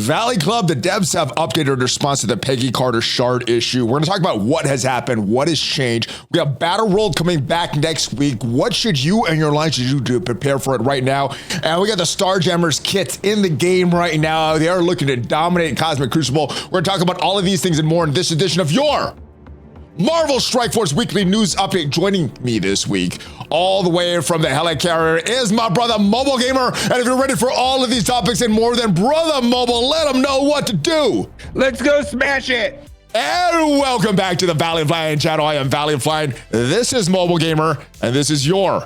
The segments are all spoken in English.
Valley Club, the devs have updated their response to the Peggy Carter shard issue. We're going to talk about what has happened, what has changed. We have Battleworld coming back next week. What should you and your line do to prepare for it right now? And we got the StarJammer Kits in the game right now. They are looking to dominate Cosmic Crucible. We're going to talk about all of these things and more in this edition of your Marvel Strike Force Weekly News Update. Joining me this week, all the way from the helicarrier, is my brother MobileGamer. And if you're ready for all of these topics and more, then brother Mobile, let them know what to do. Let's go smash it. And welcome back to the ValleyFlyin channel. I am ValleyFlyin. This is MobileGamer, and this is your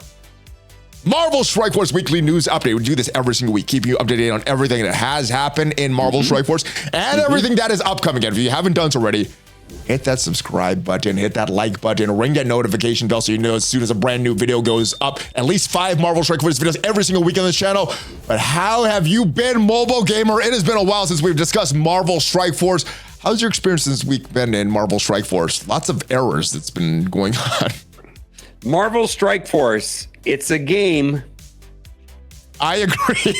Marvel Strike Force Weekly News Update. We do this every single week, keeping you updated on everything that has happened in Marvel Strike Force and everything that is upcoming. And if you haven't done so already, hit that subscribe button, hit that like button, ring that notification bell so you know as soon as a brand new video goes up. At least 5 Marvel Strike Force videos every single week on this channel. But how have you been, MobileGamer? It has been a while since we've discussed Marvel Strike Force. How's your experience this week been in Marvel Strike Force? Lots of errors that's been going on. Marvel Strike Force, it's a game. I agree.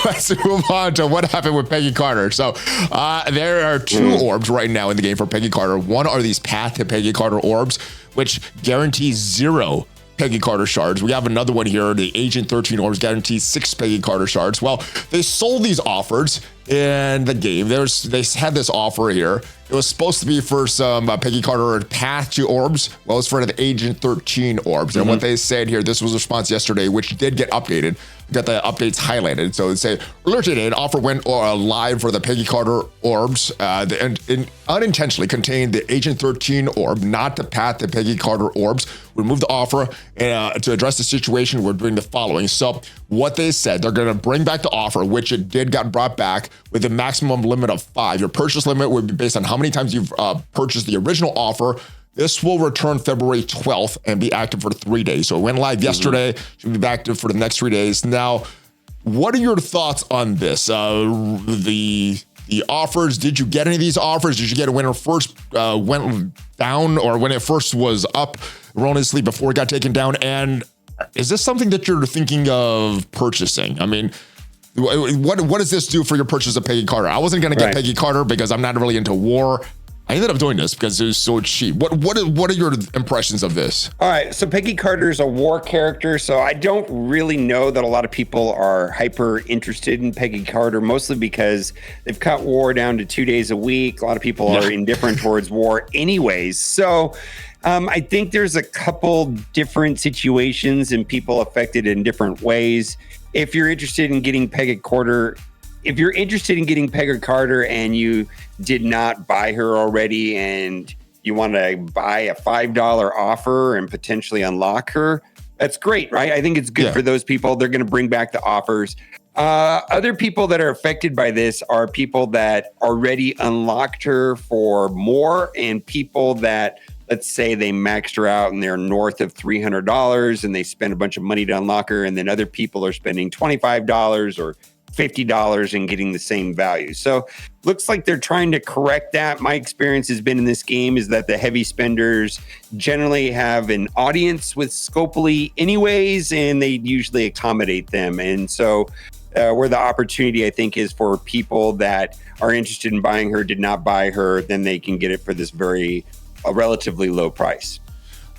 Let's move on to what happened with Peggy Carter. So there are 2 orbs right now in the game for Peggy Carter. One are these Path to Peggy Carter orbs, which guarantees 0 Peggy Carter shards. We have another one here, the Agent 13 orbs guarantees 6 Peggy Carter shards. Well, they sold these offers in the game. They had this offer here. It was supposed to be for some Peggy Carter Path to orbs. Well, it's for the Agent 13 orbs. And what they said here, this was a response yesterday, which did get updated. Got the updates highlighted. So it say, alerted, an offer went live for the Peggy Carter orbs and unintentionally contained the Agent 13 orb, not the Path to Peggy Carter orbs. We removed the offer to address the situation. We're doing the following. So what they said, they're going to bring back the offer, which it did got brought back with a maximum limit of 5. Your purchase limit would be based on how many times you've purchased the original offer. This will return February 12th and be active for 3 days. So it went live yesterday, should be active for the next 3 days. Now, what are your thoughts on this? The offers, did you get any of these offers? Did you get it when it first went down or when it first was up erroneously before it got taken down? And is this something that you're thinking of purchasing? I mean, what does this do for your purchase of Peggy Carter? I wasn't going to get Peggy Carter because I'm not really into war. I ended up doing this because it was so cheap. What are your impressions of this? All right, so Peggy Carter is a war character, so I don't really know that a lot of people are hyper interested in Peggy Carter, mostly because they've cut war down to 2 days a week. A lot of people are indifferent towards war anyways. So I think there's a couple different situations and people affected in different ways. If you're interested in getting Peggy Carter, and you did not buy her already and you want to buy a $5 offer and potentially unlock her, that's great, right? I think it's good for those people. They're going to bring back the offers. Other people that are affected by this are people that already unlocked her for more and people that, let's say they maxed her out and they're north of $300 and they spend a bunch of money to unlock her, and then other people are spending $25 or $50 and getting the same value. So looks like they're trying to correct that. My experience has been in this game is that the heavy spenders generally have an audience with Scopely anyways, and they usually accommodate them. And so where the opportunity, I think, is for people that are interested in buying her, did not buy her, then they can get it for this relatively low price.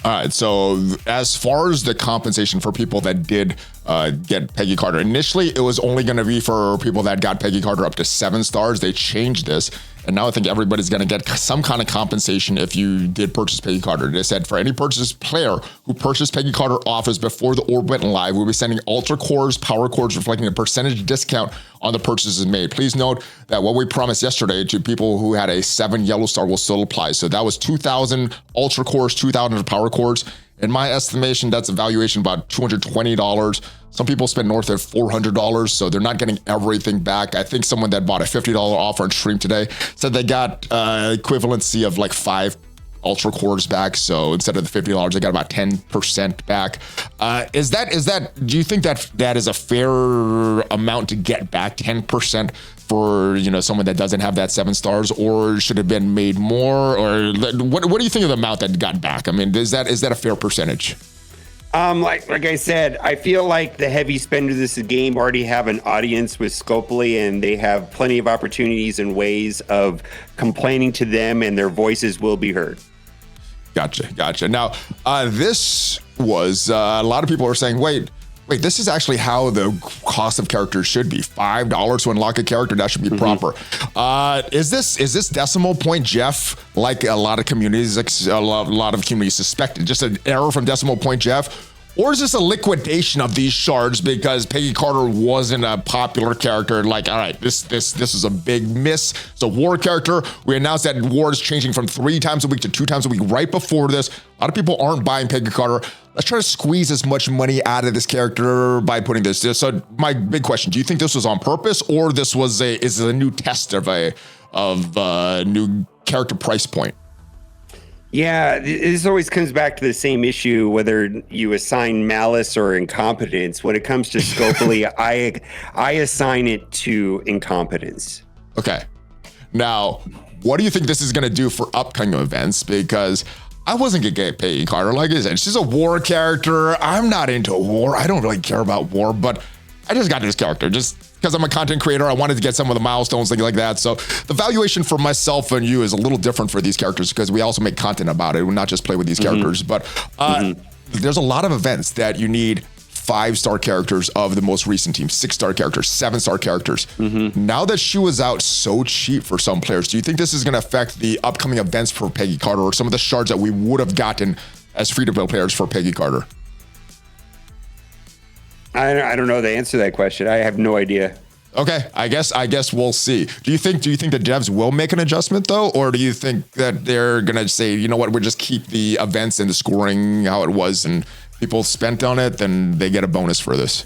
All right, so as far as the compensation for people that did get Peggy Carter, initially it was only going to be for people that got Peggy Carter up to 7 stars. They changed this, and now I think everybody's going to get some kind of compensation if you did purchase Peggy Carter. They said for any player who purchased Peggy Carter offers before the orb went live, we'll be sending Ultra Cores, Power Cores, reflecting a percentage discount on the purchases made. Please note that what we promised yesterday to people who had a 7 yellow star will still apply. So that was 2,000 Ultra Cores, 2,000 Power Cores. In my estimation, that's a valuation about $220. Some people spend north of $400, so they're not getting everything back. I think someone that bought a $50 offer on stream today said they got equivalency of like 5 Ultra Cores back. So instead of the $50, they got about 10% back. Do you think that is a fair amount to get back, 10% for, someone that doesn't have that 7 stars, or should have been made more? Or what do you think of the amount that got back? I mean, is that a fair percentage? Like I said, I feel like the heavy spenders of this game already have an audience with Scopely, and they have plenty of opportunities and ways of complaining to them, and their voices will be heard. Gotcha. Now, this was a lot of people are saying, wait, this is actually how the cost of characters should be. $5 to unlock a character, that should be proper. Is this decimal point, Jeff, like a lot of communities, suspected, just an error from decimal point, Jeff? Or is this a liquidation of these shards because Peggy Carter wasn't a popular character? Like, all right, this is a big miss. It's a War character. We announced that War is changing from 3 times a week to 2 times a week right before this. A lot of people aren't buying Peggy Carter. Let's try to squeeze as much money out of this character by putting this. So my big question, do you think this was on purpose, or this was a new test of a new character price point? Yeah, this always comes back to the same issue, whether you assign malice or incompetence. When it comes to Scopely, I assign it to incompetence. Okay. Now, what do you think this is going to do for upcoming events? Because I wasn't going to get Peggy Carter. Like I said, she's a War character. I'm not into War. I don't really care about War, but I just got this character just because I'm a content creator. I wanted to get some of the milestones, things like that. So the valuation for myself and you is a little different for these characters because we also make content about it. We not just play with these characters, but there's a lot of events that you need 5-star characters of the most recent team, 6-star characters, 7-star characters. Now that she was out so cheap for some players, do you think this is going to affect the upcoming events for Peggy Carter or some of the shards that we would have gotten as free-to-play players for Peggy Carter? I don't know the answer to that question. I have no idea. Okay, I guess we'll see. Do you think the devs will make an adjustment though, or do you think that they're gonna say, you know what, we'll just keep the events and the scoring how it was, and people spent on it, then they get a bonus for this?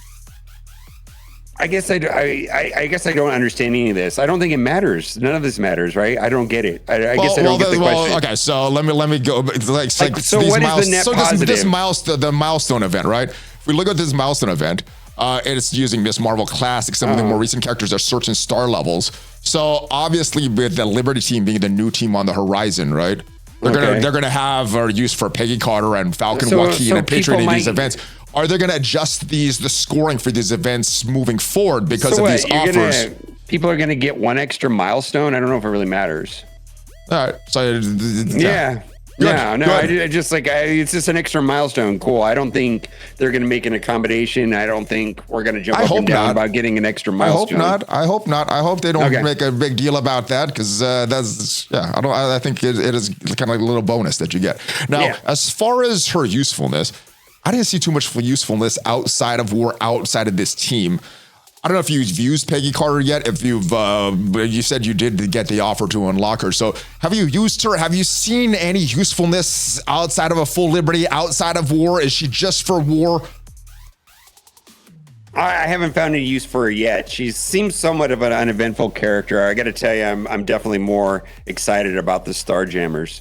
I guess I don't understand any of this. I don't think it matters. None of this matters, right? I don't get it. I guess I don't get the question. Okay, so let me go. So what is the net positive? The milestone event, right? If we look at this milestone event, it's using Miss Marvel Classic. Some of the more recent characters are certain star levels. So obviously, with the Liberty team being the new team on the horizon, right? They're gonna have use for Peggy Carter and Falcon Joaquin and Patriot in these events. Are they going to adjust the scoring for these events moving forward because of these offers? People are going to get 1 extra milestone. I don't know if it really matters. All right. So yeah. It's just an extra milestone. Cool. I don't think they're going to make an accommodation. I don't think we're going to jump up and down about getting an extra milestone. I hope not. I hope they don't make a big deal about that because I think it is kind of like a little bonus that you get. Now, as far as her usefulness, I didn't see too much usefulness outside of War, outside of this team. I don't know if you've used Peggy Carter yet. If you said you did get the offer to unlock her. So have you used her? Have you seen any usefulness outside of a full Liberty, outside of War? Is she just for War? I haven't found any use for her yet. She seems somewhat of an uneventful character. I got to tell you, I'm definitely more excited about the StarJammers.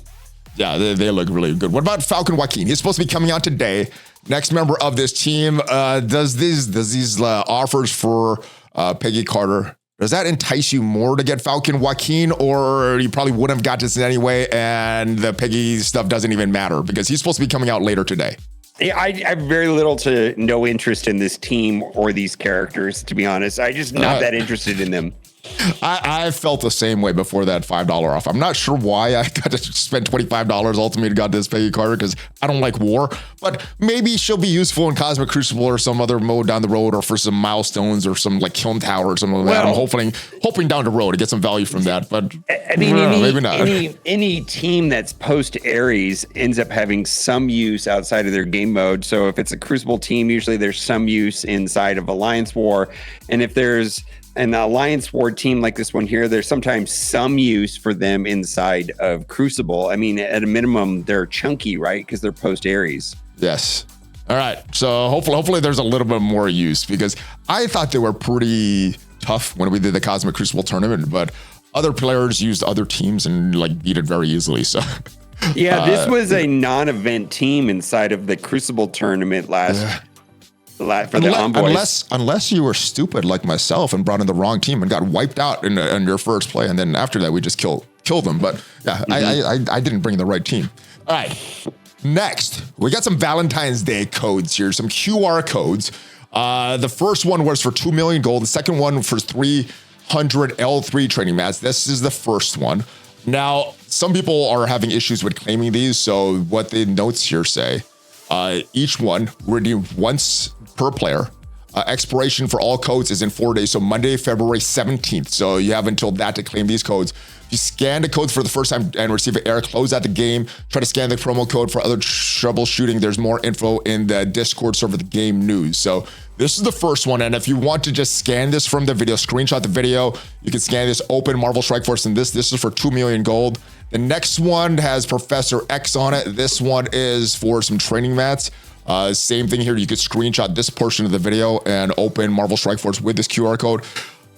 Yeah, they look really good. What about Falcon Joaquin? He's supposed to be coming out today. Next member of this team. Does these offers for Peggy Carter, does that entice you more to get Falcon Joaquin, or you probably wouldn't have got this anyway, and the Peggy stuff doesn't even matter because he's supposed to be coming out later today? Yeah, I have very little to no interest in this team or these characters, to be honest. I'm just not that interested in them. I felt the same way before that $5 off. I'm not sure why I got to spend $25 ultimately got this Peggy Carter because I don't like War, but maybe she'll be useful in Cosmic Crucible or some other mode down the road, or for some milestones or some like Kiln Tower or something like that. I'm hoping down the road to get some value from that, but I mean, maybe not. Any team that's post Ares ends up having some use outside of their game mode. So if it's a Crucible team, usually there's some use inside of Alliance War, and if there's an Alliance War team like this one here, there's sometimes some use for them inside of Crucible. I mean, at a minimum, they're chunky, right? Because they're post Ares. Yes. All right. So hopefully there's a little bit more use, because I thought they were pretty tough when we did the Cosmic Crucible tournament, but other players used other teams and like beat it very easily. So yeah, this was a non-event team inside of the Crucible tournament for the Envoys. Unless you were stupid like myself and brought in the wrong team and got wiped out in your first play, and then after that we just kill them. But yeah, I didn't bring the right team. All right, Next, we got some Valentine's Day codes here, some QR codes. The first one was for 2 million gold. The second one for 300 L3 training mats. This is the first one. Now, some people are having issues with claiming these. So what the notes here say, each one redeemed once per player. Expiration for all codes is in 4 days. So Monday, February 17th. So you have until that to claim these codes. If you scan the codes for the first time and receive an error, close out the game. Try to scan the promo code for other troubleshooting. There's more info in the Discord server, the game news. So this is the first one. And if you want to just scan this from the video, screenshot the video, you can scan this, open Marvel Strike Force. And this is for 2 million gold. The next one has Professor X on it. This one is for some training mats. Same thing here. You could screenshot this portion of the video and open Marvel Strike Force with this QR code.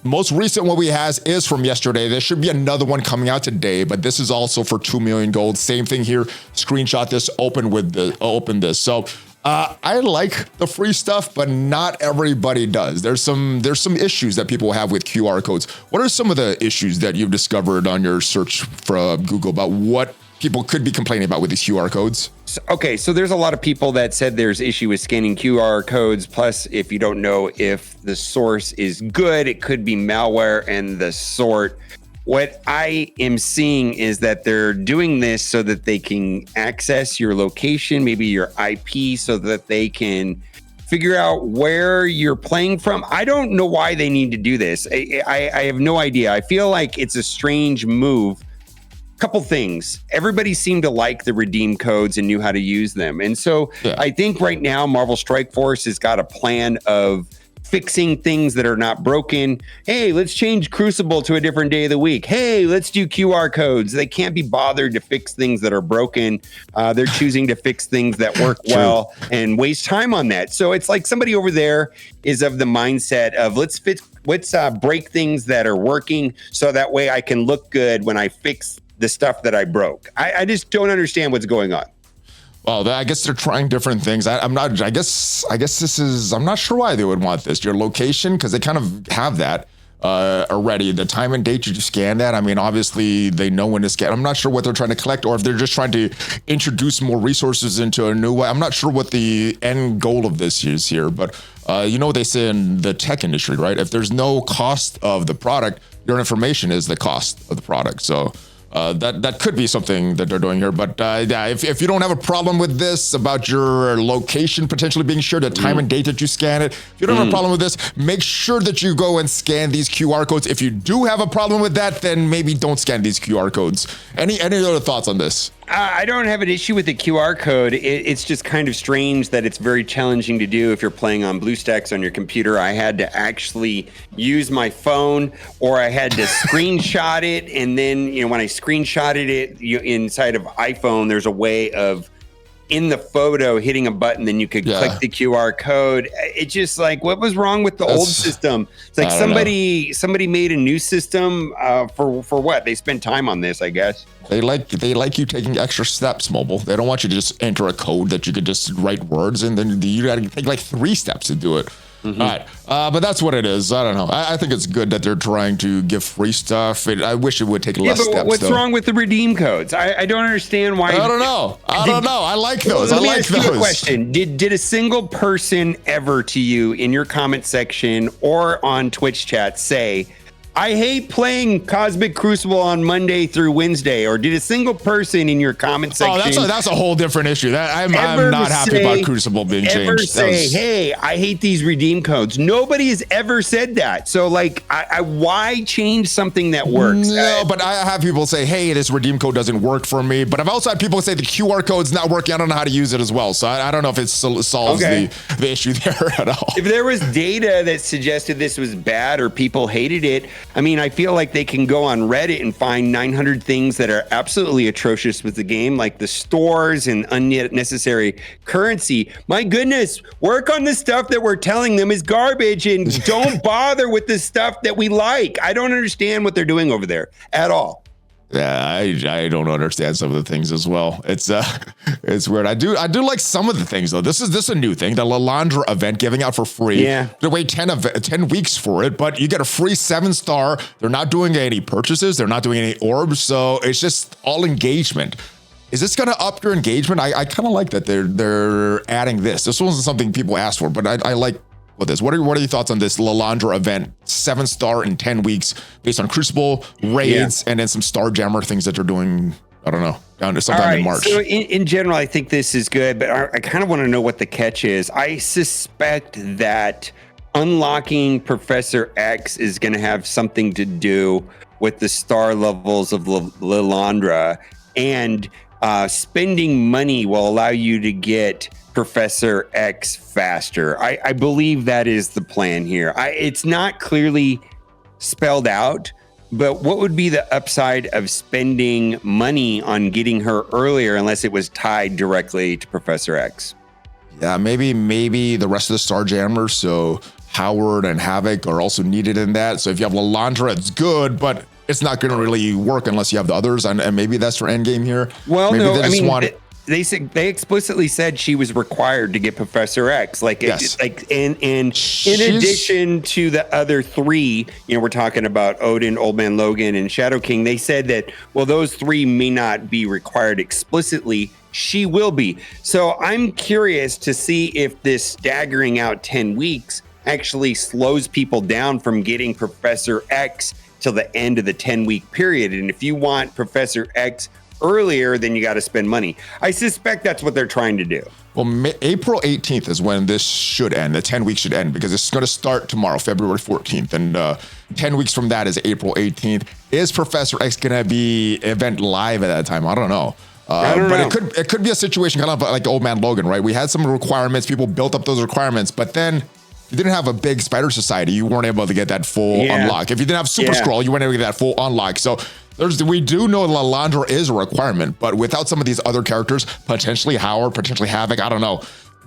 Most recent one we has is from yesterday. There should be another one coming out today, but this is also for 2 million gold. Same thing here. Screenshot this, open this. So I like the free stuff, but not everybody does. There's some issues that people have with QR codes. What are some of the issues that you've discovered on your search for Google about what people could be complaining about with these QR codes? So there's a lot of people that said there's issue with scanning QR codes. Plus, if you don't know if the source is good, it could be malware and the sort. What I am seeing is that they're doing this so that they can access your location, maybe your IP, so that they can figure out where you're playing from. I don't know why they need to do this. I have no idea. I feel like it's a strange move. Couple things. Everybody seemed to like the redeem codes and knew how to use them. And so I think right now Marvel Strike Force has got a plan of fixing things that are not broken. Hey, let's change Crucible to a different day of the week. Hey, let's do QR codes. They can't be bothered to fix things that are broken. They're choosing to fix things that work well and waste time on that. So it's like somebody over there is of the mindset of let's break things that are working so that way I can look good when I fix the stuff that I broke. I just don't understand what's going on. Well, I guess they're trying different things. I'm not sure why they would want this. Your location, because they kind of have that already. The time and date you scan that. I mean, obviously they know when to scan. I'm not sure what they're trying to collect or if they're just trying to introduce more resources into a new way. I'm not sure what the end goal of this is here, but you know what they say in the tech industry, right? If there's no cost of the product, your information is the cost of the product. So that could be something that they're doing here. But if you don't have a problem with this about your location potentially being shared, the time and date that you scan it, if you don't have a problem with this, make sure that you go and scan these QR codes. If you do have a problem with that, then maybe don't scan these QR codes. Any other thoughts on this? I don't have an issue with the QR code. It's just kind of strange that it's very challenging to do if you're playing on BlueStacks on your computer. I had to actually use my phone or I had to screenshot it. And then, when I screenshotted it inside of iPhone, there's a way of in the photo hitting a button, then you could click the QR code. It's just like, what was wrong with the old system? It's like somebody made a new system for what? They spent time on this, I guess. They like you taking extra steps, Mobile. They don't want you to just enter a code that you could just write words and then you got to take like 3 steps to do it. All right. But that's what it is. I don't know. I think it's good that they're trying to give free stuff. I wish it would take less steps. What's wrong with the redeem codes? I don't understand why. I don't know. I like those. Let me ask you a question. Did a single person ever to you in your comment section or on Twitch chat say, I hate playing Cosmic Crucible on Monday through Wednesday? Or did a single person in your comment section? Oh, that's a whole different issue. I'm not happy about Crucible being changed. Ever say, hey, I hate these redeem codes? Nobody has ever said that. So, like, why change something that works? No, but I have people say, hey, this redeem code doesn't work for me. But I've also had people say the QR code's not working. I don't know how to use it as well. So I don't know if it solves the issue there at all. If there was data that suggested this was bad or people hated it, I mean, I feel like they can go on Reddit and find 900 things that are absolutely atrocious with the game, like the stores and unnecessary currency. My goodness, work on the stuff that we're telling them is garbage and don't bother with the stuff that we like. I don't understand what they're doing over there at all. Yeah, I don't understand some of the things as well. It's weird. I do like some of the things though. This is a new thing, the Lilandra event giving out for free. Yeah, to wait 10 weeks for it, but you get a free 7-star. They're not doing any purchases. They're not doing any orbs, so it's just all engagement. Is this going to up your engagement? I kind of like that they're adding this. This wasn't something people asked for, but I like what this. What are your thoughts on this Lilandra event? 7-star in 10 weeks based on Crucible, raids, and then some StarJammer things that they're doing. I don't know, down to sometime in March. So in general, I think this is good, but I kind of want to know what the catch is. I suspect that unlocking Professor X is going to have something to do with the star levels of Lilandra, and spending money will allow you to get Professor X faster. I believe that is the plan here. It's not clearly spelled out, but what would be the upside of spending money on getting her earlier unless it was tied directly to Professor X? Yeah, maybe the rest of the StarJammers, so Howard and Havoc are also needed in that. So if you have Lilandra, it's good, but it's not going to really work unless you have the others, and maybe that's your end game here. Well, maybe no, I mean, they explicitly said she was required to get Professor X. Like, yes. In addition to the other three, we're talking about Odin, Old Man Logan, and Shadow King. They said that, well, those three may not be required explicitly. She will be. So I'm curious to see if this staggering out 10 weeks actually slows people down from getting Professor X till the end of the 10-week period. And if you want Professor X earlier, then you got to spend money. I suspect that's what they're trying to do. Well, April 18th is when this should end. The 10 weeks should end because it's going to start tomorrow, February 14th. And 10 weeks from that is April 18th. Is Professor X going to be event live at that time? I don't know. But it could be a situation kind of like Old Man Logan, right? We had some requirements. People built up those requirements, but then you didn't have a big Spider Society. You weren't able to get that full unlock. If you didn't have Super Scroll, you weren't able to get that full unlock. So we do know Lilandra is a requirement, but without some of these other characters, potentially Howard, potentially Havoc, I don't know.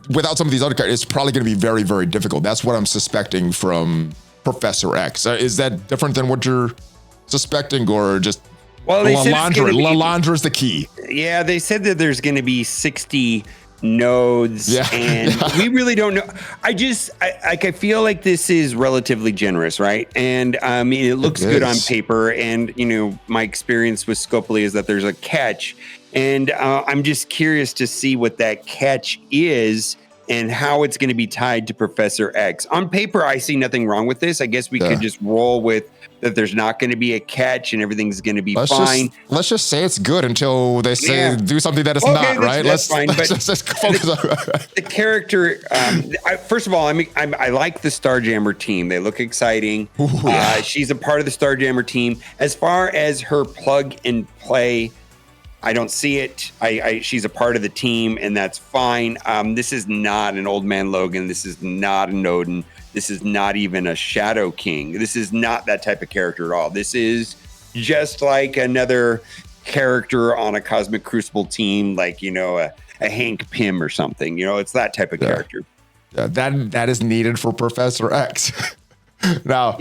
Without some of these other characters, it's probably going to be very, very difficult. That's what I'm suspecting from Professor X. Is that different than what you're suspecting, or just Lilandra is the key? Yeah, they said that there's going to be 60 nodes, and we really don't know. I feel like this is relatively generous, right? And I mean, it looks good on paper, and my experience with Scopely is that there's a catch, and I'm just curious to see what that catch is and how it's going to be tied to Professor X. On paper, I see nothing wrong with this. I guess we could just roll with that there's not going to be a catch and everything's going to be fine. Let's just say it's good until they say do something that it's not, right? That's fine. But just focus on the character. First of all, I like the StarJammer team. They look exciting. She's a part of the StarJammer team. As far as her plug and play, I don't see it. She's a part of the team, and that's fine. This is not an Old Man Logan. This is not an Odin. This is not even a Shadow King. This is not that type of character at all. This is just like another character on a Cosmic Crucible team, like, a Hank Pym or something. It's that type of character. That is needed for Professor X. Now,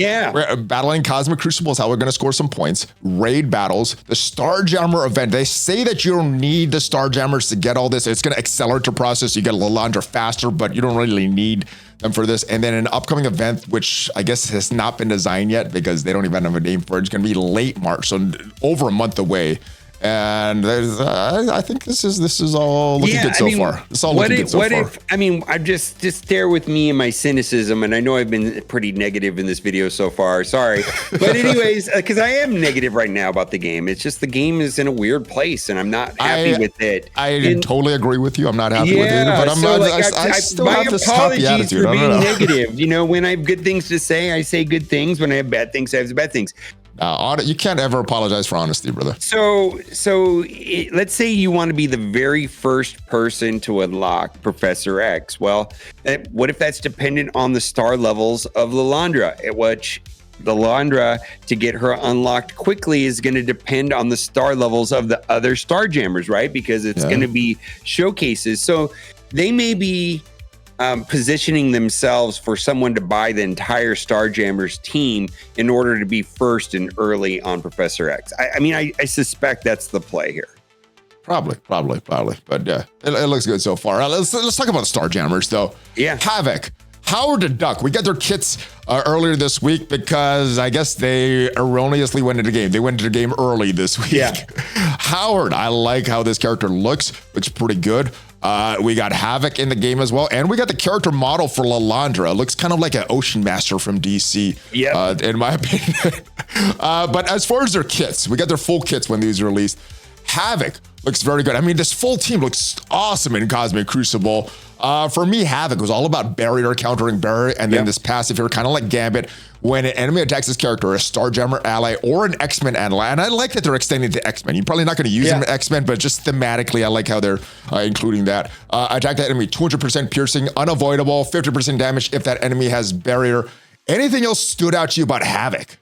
battling Cosmic Crucible is how we're going to score some points. Raid battles, the StarJammer event. They say that you don't need the StarJammers to get all this. It's going to accelerate the process. You get Lilandra faster, but you don't really need them for this. And then an upcoming event, which I guess has not been designed yet because they don't even have a name for it. It's going to be late March, so over a month away. And I think this is all looking good so far. It's all looking good so far. I'm just stare with me and my cynicism, and I know I've been pretty negative in this video so far. Sorry, but anyways, because I am negative right now about the game. It's just the game is in a weird place, and I'm not happy with it. I totally agree with you. I'm not happy with it, but I still have this happy attitude. My apologies for being negative. When I have good things to say, I say good things. When I have bad things, I have bad things. You can't ever apologize for honesty, brother. So let's say you want to be the very first person to unlock Professor X. Well, what if that's dependent on the star levels of Lilandra? Which Lilandra, to get her unlocked quickly, is going to depend on the star levels of the other StarJammers, right? Because it's going to be showcases. So they may be positioning themselves for someone to buy the entire StarJammers team in order to be first and early on Professor X. I suspect that's the play here. Probably. But yeah, it looks good so far. Let's talk about StarJammers though. Yeah. Havoc Howard the Duck, we got their kits earlier this week because I guess they erroneously went into the game. They went into the game early this week. Yeah. Howard, I like how this character looks pretty good. We got Havoc in the game as well. And we got the character model for Lilandra. It looks kind of like an Ocean Master from DC, in my opinion. But as far as their kits, we got their full kits when these are released. Havoc looks very good. I mean, this full team looks awesome in Cosmic Crucible. For me, Havoc was all about barrier, countering barrier, and then this passive here, kind of like Gambit. When an enemy attacks this character, a StarJammer ally or an X-Men ally, and I like that they're extending to X-Men. You're probably not going to use them in X-Men, but just thematically, I like how they're including that. Attack that enemy, 200% piercing, unavoidable, 50% damage if that enemy has barrier. Anything else stood out to you about Havoc?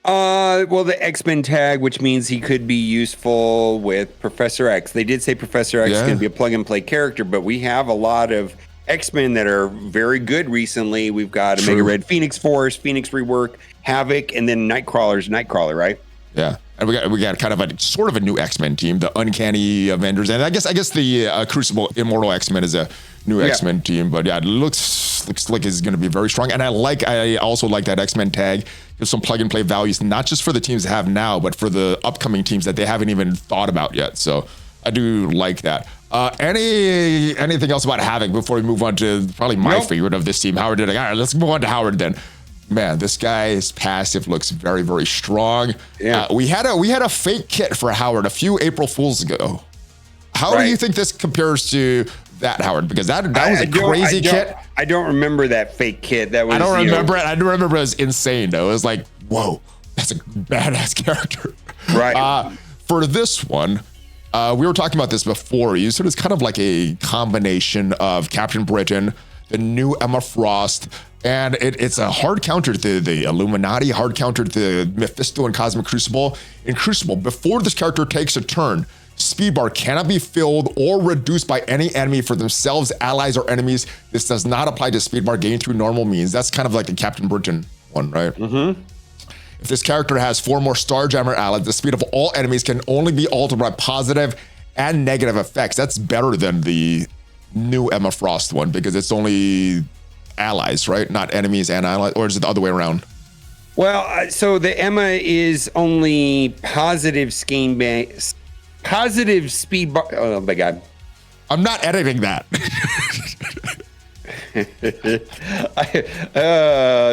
Well, the X-Men tag, which means he could be useful with Professor X. They did say Professor X is going to be a plug-and-play character, but we have a lot of X-Men that are very good recently. We've got Omega Red Phoenix Force, Phoenix Rework, Havoc, and then Nightcrawler's Nightcrawler, right? Yeah. And we got kind of a sort of a new X-Men team, the Uncanny Avengers, and I guess the Crucible Immortal X-Men is a new X-Men team. But yeah, it looks like it's going to be very strong. And I also like that X-Men tag. There's some plug and play values, not just for the teams that have now, but for the upcoming teams that they haven't even thought about yet. So I do like that. Anything else about Havoc before we move on to probably my favorite of this team, Howard? All right, let's move on to Howard then. Man, this guy's passive looks very, very strong. Yeah. We had a fake kit for Howard a few April Fools ago. How do you think this compares to that, Howard? Because that was a crazy kit. I don't remember that fake kit. That was. I don't remember it. I do remember it was insane though. It was like, whoa, that's a badass character. Right. For this one, we were talking about this before. You said it's kind of like a combination of Captain Britain, the new Emma Frost, and it's a hard counter to the Illuminati, hard counter to Mephisto and Cosmic Crucible. In Crucible, before this character takes a turn, speed bar cannot be filled or reduced by any enemy for themselves, allies, or enemies. This does not apply to speed bar gained through normal means. That's kind of like the Captain Britain one, right? Mm-hmm. If this character has 4 more StarJammer allies, the speed of all enemies can only be altered by positive and negative effects. That's better than the new Emma Frost one because it's only allies, right? Not enemies and allies, or is it the other way around? Well, so the Emma is only positive speed bar. Oh my God. I'm not editing that.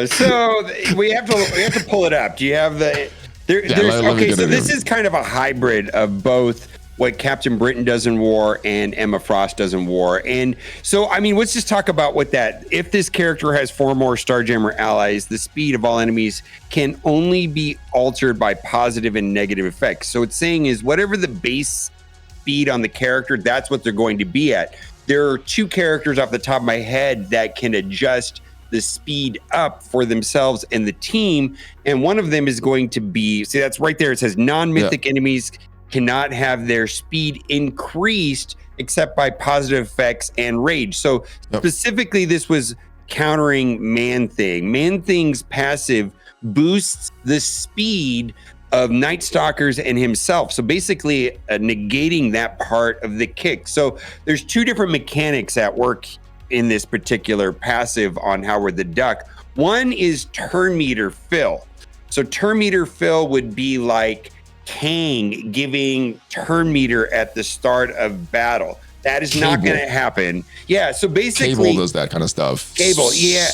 So we have to pull it up. Do you have the this is kind of a hybrid of both what Captain Britain does in War and Emma Frost does in War. And so, I mean, let's just talk about what that, if this character has 4 more StarJammer allies, the speed of all enemies can only be altered by positive and negative effects. So it's saying is whatever the base speed on the character, that's what they're going to be at. There are 2 characters off the top of my head that can adjust the speed up for themselves and the team. And one of them is going to be, see, that's right there. It says non-mythic enemies cannot have their speed increased except by positive effects and rage. So specifically, this was countering Man-Thing. Man-Thing's passive boosts the speed of Night Stalkers and himself. So basically negating that part of the kick. So there's 2 different mechanics at work in this particular passive on Howard the Duck. One is turn meter fill. So turn meter fill would be like Kang giving turn meter at the start of battle. That is not going to happen. Yeah, so basically Cable does that kind of stuff. Cable, yeah.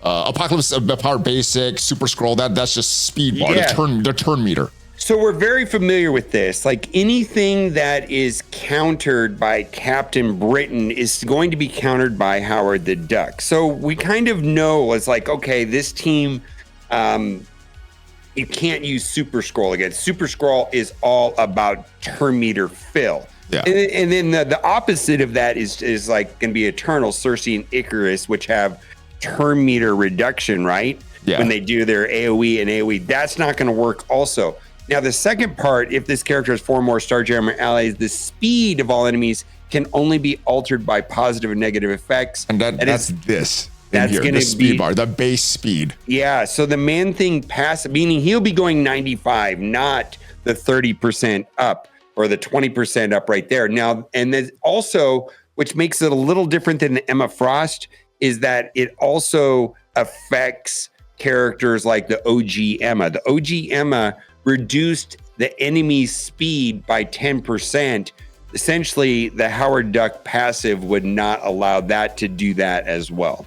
Apocalypse Power Basic, Super Scroll, that's just speed bar, the turn meter. So we're very familiar with this. Like anything that is countered by Captain Britain is going to be countered by Howard the Duck. So we kind of know it's like, okay, this team you can't use Super Scroll against. Super Scroll is all about turn meter fill. Yeah. And then the opposite of that is like going to be Eternal, Cersei, and Icarus, which have turn meter reduction, right? Yeah. When they do their AoE and AoE. That's not going to work also. Now, the second part, if this character has 4 more StarJammer allies, the speed of all enemies can only be altered by positive and negative effects. And that's this. That's going to be the speed bar, the base speed. Yeah. So the Man-Thing passive, meaning he'll be going 95, not the 30% up or the 20% up right there. Now, and then also, which makes it a little different than the Emma Frost, is that it also affects characters like the OG Emma. The OG Emma reduced the enemy's speed by 10%. Essentially, the Howard Duck passive would not allow that to do that as well.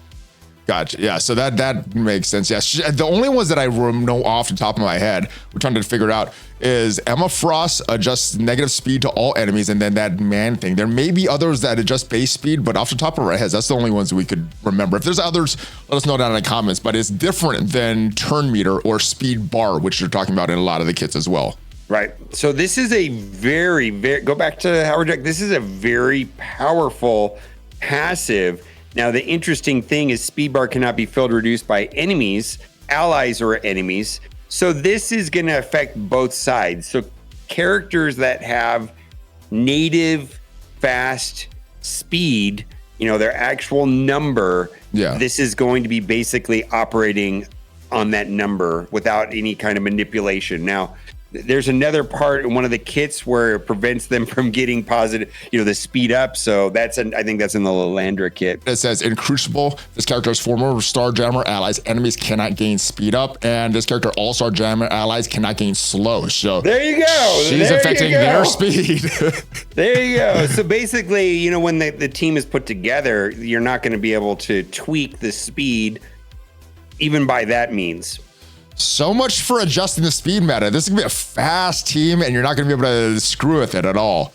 Gotcha. Yeah, so that makes sense. Yes, the only ones that I know off the top of my head, we're trying to figure it out, is Emma Frost adjusts negative speed to all enemies, and then that man thing. There may be others that adjust base speed, but off the top of our heads, that's the only ones we could remember. If there's others, let us know down in the comments. But it's different than turn meter or speed bar, which you're talking about in a lot of the kits as well. Right. So this is a very, go back to Howard Duck. This is a very powerful passive. Now, the interesting thing is speed bar cannot be filled or reduced by enemies, allies or enemies. So this is going to affect both sides. So characters that have native fast speed, you know, their actual number, this is going to be basically operating on that number without any kind of manipulation. Now, there's another part in one of the kits where it prevents them from getting positive, you know, the speed up. So that's, I think that's in the Lilandra kit. It says in Crucible, this character's former StarJammer allies, enemies cannot gain speed up, and this character, all StarJammer allies, cannot gain slow. So there you go. She's affecting their speed. There you go. So basically, you know, when the team is put together, you're not going to be able to tweak the speed, even by that means. So much for adjusting the speed meta. This is gonna be a fast team, and you're not gonna be able to screw with it at all.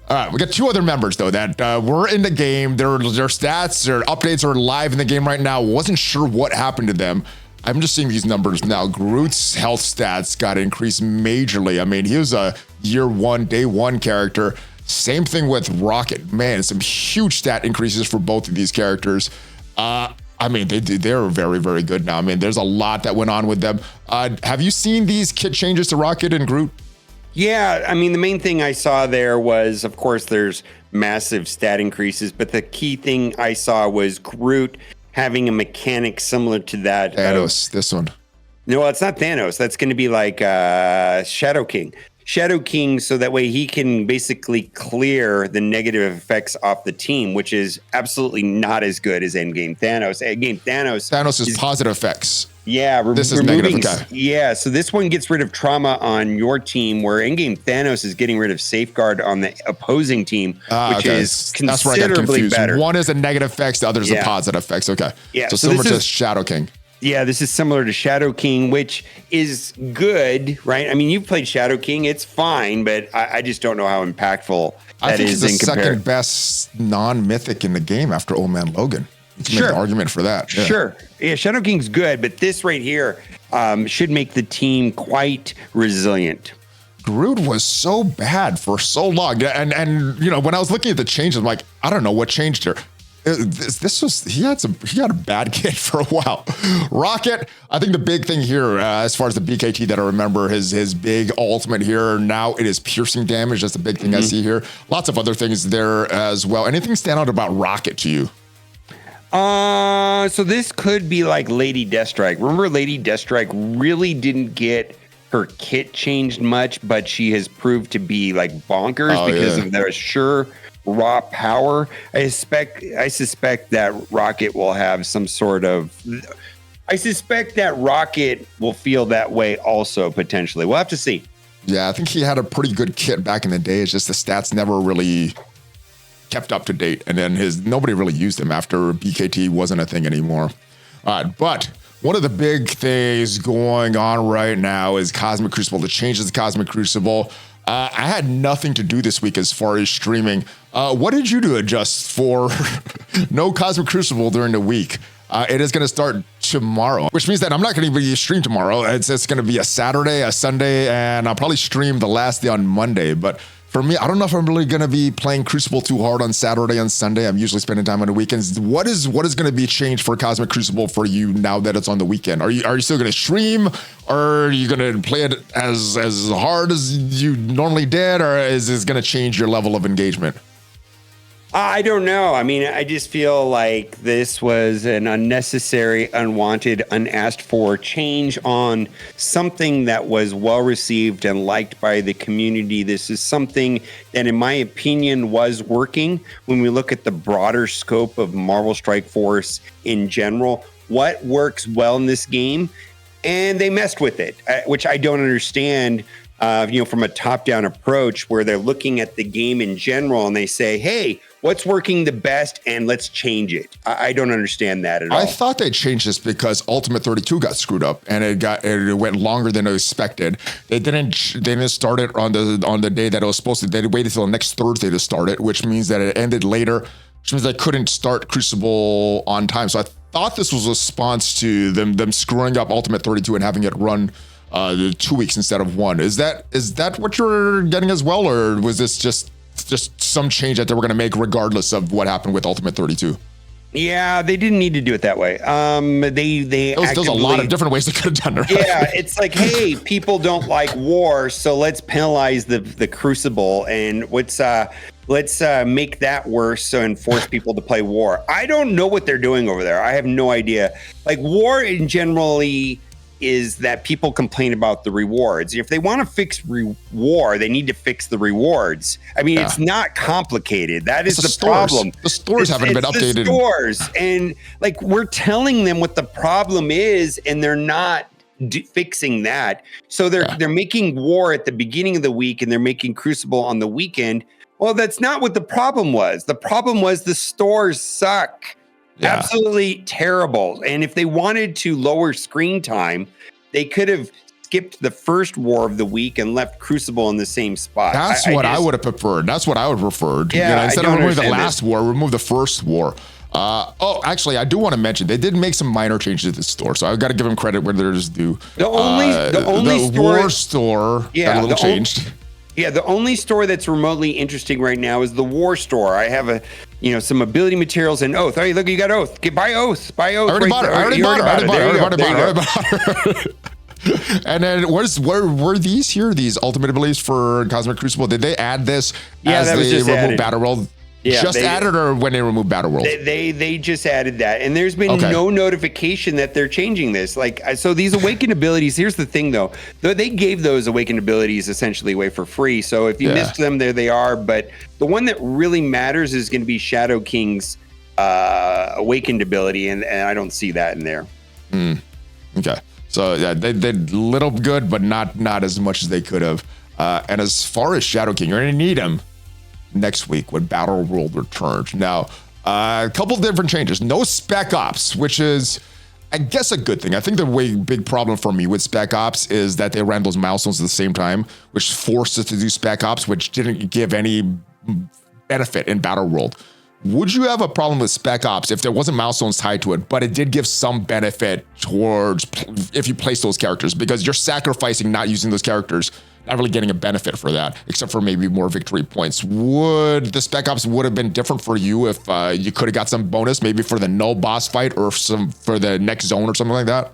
All right, we got two other members though that were in the game. Their stats, their updates are live in the game right now. Wasn't sure what happened to them. I'm just seeing these numbers now. Groot's health stats got increased majorly. I mean, he was a day one character. Same thing with Rocket. Man, some huge stat increases for both of these characters. I mean, they're very, very good now. I mean, there's a lot that went on with them. Have you seen these kit changes to Rocket and Groot? Yeah, I mean, the main thing I saw there was, of course, there's massive stat increases, but the key thing I saw was Groot having a mechanic similar to that. Thanos, this one. No, it's not Thanos. That's going to be like Shadow King. Shadow King, so that way he can basically clear the negative effects off the team, which is absolutely not as good as Endgame Thanos. Endgame Thanos is positive effects. Yeah, this is negative. Okay. Yeah, so this one gets rid of trauma on your team, where Endgame Thanos is getting rid of safeguard on the opposing team, which is considerably better. One is a negative effects, the other is a positive effects. Okay. Yeah. So similar to Shadow King. Yeah, this is similar to Shadow King, which is good, right? I mean, you've played Shadow King; it's fine, but I just don't know how impactful that is. I think it's the second best non-mythic in the game after Old Man Logan. You can make an argument for that. Yeah. Sure. Yeah, Shadow King's good, but this right here should make the team quite resilient. Groot was so bad for so long, and you know, when I was looking at the changes, I'm like, I don't know what changed here. He had a bad kit for a while. Rocket, I think the big thing here, as far as the BKT that I remember, his big ultimate here, now it is piercing damage. That's the big thing I see here. Lots of other things there as well. Anything stand out about Rocket to you? So this could be like Lady Deathstrike. Remember, Lady Deathstrike really didn't get her kit changed much, but she has proved to be like bonkers because of their sure raw power. I suspect that Rocket will have some sort of. I suspect that Rocket will feel that way also potentially. We'll have to see. Yeah, I think he had a pretty good kit back in the day. It's just the stats never really kept up to date, and then nobody really used him after BKT wasn't a thing anymore. All right, but one of the big things going on right now is Cosmic Crucible. The changes to Cosmic Crucible. I had nothing to do this week as far as streaming. What did you do adjust for no Cosmic Crucible during the week? It is going to start tomorrow, which means that I'm not going to be stream tomorrow. It's going to be a Saturday, a Sunday, and I'll probably stream the last day on Monday. But for me, I don't know if I'm really going to be playing Crucible too hard on Saturday and Sunday. I'm usually spending time on the weekends. What is going to be changed for Cosmic Crucible for you now that it's on the weekend? Are you still going to stream, or are you going to play it as hard as you normally did, or is this going to change your level of engagement? I don't know. I mean, I just feel like this was an unnecessary, unwanted, unasked for change on something that was well received and liked by the community. This is something that, in my opinion, was working when we look at the broader scope of Marvel Strike Force in general. What works well in this game? And they messed with it, which I don't understand. From a top-down approach where they're looking at the game in general and they say, hey, what's working the best and let's change it. I don't understand that at all. I thought they changed this because Ultimate 32 got screwed up and it went longer than expected. They didn't start it on the day that it was supposed to. They waited till next Thursday to start it, which means that it ended later, which means they couldn't start Crucible on time. So I thought this was a response to them screwing up Ultimate 32 and having it run 2 weeks instead of one. Is that what you're getting as well, or was this just some change that they were going to make regardless of what happened with Ultimate 32? Yeah, they didn't need to do it that way. There's a lot of different ways they could have done it. Right? Yeah, it's like, hey, people don't like war, so let's penalize the Crucible and let's make that worse and force people to play war. I don't know what they're doing over there. I have no idea. Like, war in generally is that people complain about the rewards. If they want to fix war, they need to fix the rewards. I mean, It's not complicated. That is the problem. The stores haven't been updated. The stores, and like, we're telling them what the problem is, and they're not fixing that. So they're making war at the beginning of the week, and they're making Crucible on the weekend. Well, that's not what the problem was. The problem was the stores suck. Yeah. Absolutely terrible. And if they wanted to lower screen time, they could have skipped the first war of the week and left Crucible in the same spot. That's what I would have preferred. That's what I would have preferred. Yeah, instead of removing the last war, remove the first war. Actually, I do want to mention they did make some minor changes to the store, so I've got to give them credit where they're due. The only War store got a little changed. The only store that's remotely interesting right now is the War store. I have some ability materials and Oath. Hey, look, you got Oath. Buy Oath. I already bought it. And then were these here? These ultimate abilities for Cosmic Crucible? Did they add this as they removed Battleworld? Yeah, added, or when they removed Battleworld? They just added that, and there's been no notification that they're changing this. Like, so these awakened abilities. Here's the thing, though they gave those awakened abilities essentially away for free. So if you missed them, there they are. But the one that really matters is going to be Shadow King's awakened ability, and I don't see that in there. Okay, so yeah, they did little good, but not as much as they could have. And as far as Shadow King, you're going to need him next week when Battleworld returns. Now, a couple of different changes. No Spec Ops, which is, I guess, a good thing. I think the big problem for me with Spec Ops is that they ran those milestones at the same time, which forced us to do Spec Ops, which didn't give any benefit in Battleworld. Would you have a problem with Spec Ops if there wasn't milestones tied to it, but it did give some benefit towards if you place those characters, because you're sacrificing not using those characters, not really getting a benefit for that, except for maybe more victory points. Would the Spec Ops would have been different for you if you could have got some bonus, maybe for the null boss fight or for the next zone or something like that?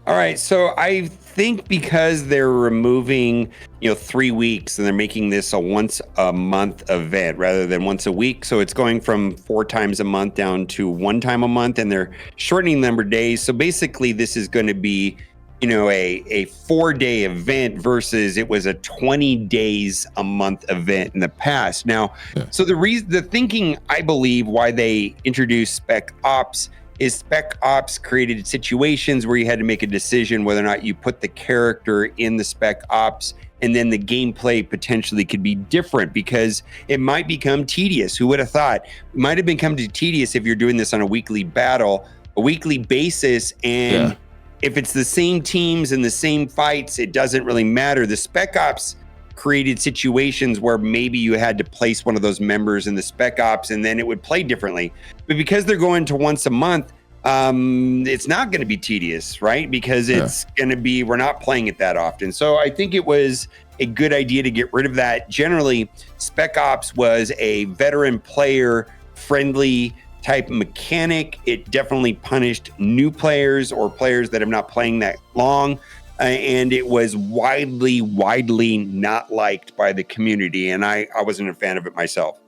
All right, so I think because they're removing 3 weeks and they're making this a once a month event rather than once a week, so it's going from 4 times a month down to 1 time a month, and they're shortening the number of days. So basically, this is going to be a 4-day event versus it was a 20 days a month event in the past. Now, so the thinking, I believe, why they introduced Spec Ops is Spec Ops created situations where you had to make a decision whether or not you put the character in the Spec Ops, and then the gameplay potentially could be different because it might become tedious. Who would have thought? It might have become tedious if you're doing this on a weekly basis, and if it's the same teams and the same fights, it doesn't really matter. The Spec Ops created situations where maybe you had to place one of those members in the Spec Ops and then it would play differently. But because they're going to once a month, it's not going to be tedious, right? Because it's going to be, we're not playing it that often. So I think it was a good idea to get rid of that. Generally, Spec Ops was a veteran player friendly type mechanic. It definitely punished new players or players that have not playing that long. And it was widely not liked by the community. And I wasn't a fan of it myself.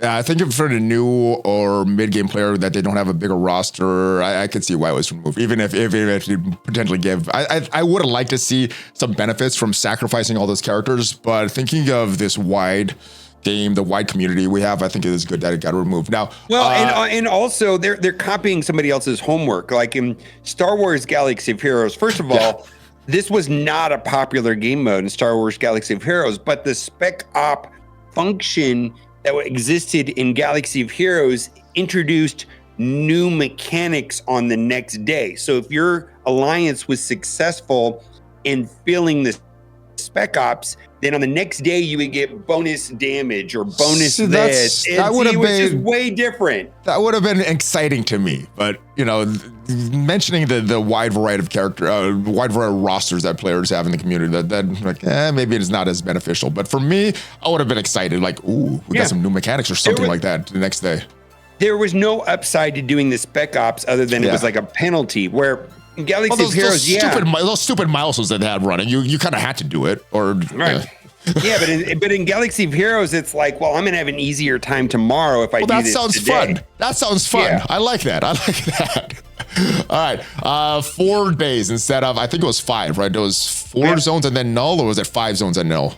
I think if for the new or mid-game player that they don't have a bigger roster, I could see why it was removed. Even if you potentially give, I would have liked to see some benefits from sacrificing all those characters. But thinking of this wide game, the wide community we have, I think it is good that it got removed. Now, well, and also they're copying somebody else's homework, like in Star Wars Galaxy of Heroes. First of all, this was not a popular game mode in Star Wars Galaxy of Heroes, but the spec op function that existed in Galaxy of Heroes introduced new mechanics on the next day. So if your alliance was successful in filling the spec ops, then on the next day you would get bonus damage or bonus this. That would have been, which is way different. That would have been exciting to me, but you know, mentioning the wide variety of wide variety of rosters that players have in the community, that like maybe it is not as beneficial. But for me, I would have been excited, like, ooh, we got some new mechanics or something like that the next day. There was no upside to doing the spec ops other than it was like a penalty where. Galaxy of Heroes, those stupid milestones that they had running, you kind of had to do it, or right. But in Galaxy of Heroes, it's like, well, I'm gonna have an easier time tomorrow if I do this today. That sounds fun. Yeah. I like that. All right, 4 days instead of, I think it was 5, right? There was 4 zones and then null, or was it 5 zones and null?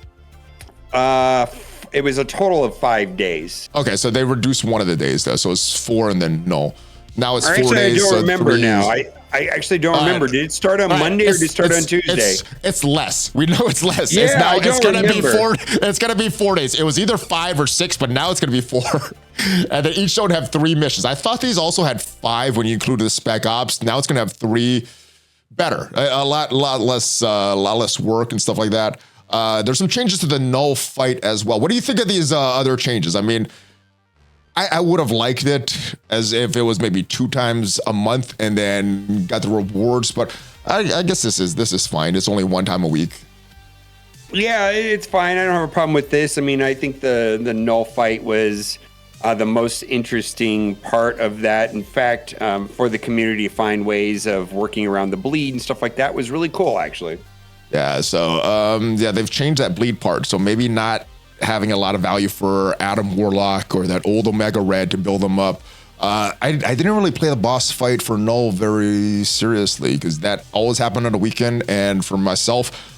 It was a total of 5 days. Okay, so they reduced one of the days though, so it's 4 and then null. Now it's 4 days. I don't remember now. I actually don't remember. Did it start on Monday or did it start on Tuesday? It's less. We know it's less. Yeah, it's gonna be 4. It's gonna be 4 days. It was either 5 or 6, but now it's gonna be 4. And then each zone have 3 missions. I thought these also had 5 when you included the spec ops. Now it's gonna have 3. Better, a lot less work and stuff like that. There's some changes to the null fight as well. What do you think of these other changes? I mean, I would have liked it as if it was maybe 2 times a month and then got the rewards, but I guess this is fine. It's only 1 time a week. Yeah, it's fine. I don't have a problem with this. I mean, I think the null fight was the most interesting part of that. In fact, for the community to find ways of working around the bleed and stuff like that was really cool, actually. Yeah, so they've changed that bleed part, so maybe not having a lot of value for Adam Warlock or that old Omega Red to build them up. I didn't really play the boss fight for null very seriously because that always happened on the weekend, and for myself,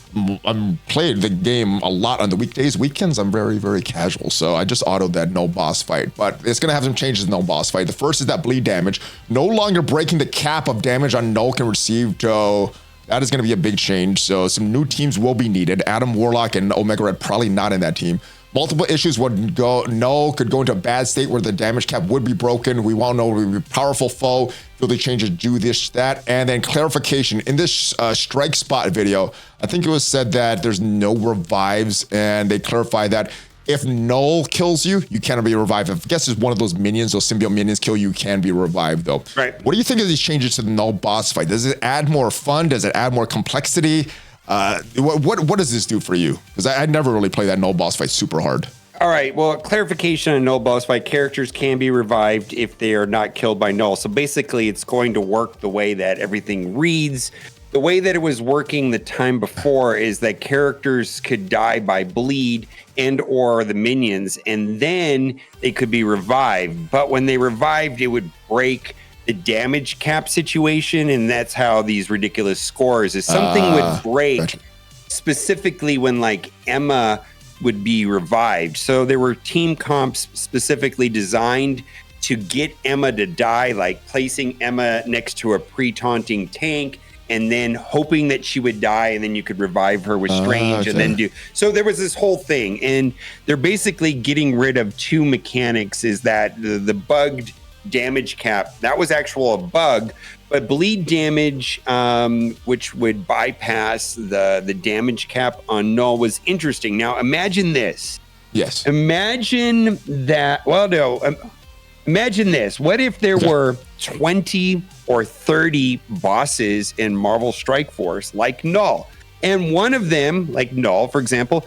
I'm playing the game a lot on the weekdays. Weekends, I'm very, very casual, so I just autoed that no boss fight. But it's going to have some changes in no boss fight. The first is that bleed damage. No longer breaking the cap of damage on null can receive, so that is going to be a big change. So some new teams will be needed. Adam Warlock and Omega Red probably not in that team. Multiple issues would go, null could go into a bad state where the damage cap would be broken. We won't know it would be a powerful foe. Feel the changes do this, that. And then clarification. In this strike spot video, I think it was said that there's no revives, and they clarify that if null kills you, you cannot be revived. I guess it's one of those minions, those symbiote minions kill you, can be revived though. Right. What do you think of these changes to the null boss fight? Does it add more fun? Does it add more complexity? What does this do for you? Because I never really play that null boss fight super hard. All right. Well, clarification on null boss fight. Characters can be revived if they are not killed by null. So basically, it's going to work the way that everything reads. The way that it was working the time before is that characters could die by bleed and or the minions, and then they could be revived. But when they revived, it would break the damage cap situation, and that's how these ridiculous scores is something would break specifically when like Emma would be revived. So there were team comps specifically designed to get Emma to die, like placing Emma next to a pre-taunting tank and then hoping that she would die, and then you could revive her with Strange and then do. So there was this whole thing, and they're basically getting rid of 2 mechanics. Is that the bugged damage cap, that was a bug, but bleed damage, which would bypass the damage cap on null, was interesting. Now imagine this. Yes. Imagine that. Well, no. Imagine this. What if there were 20 or 30 bosses in Marvel Strike Force like null, and one of them, like null, for example,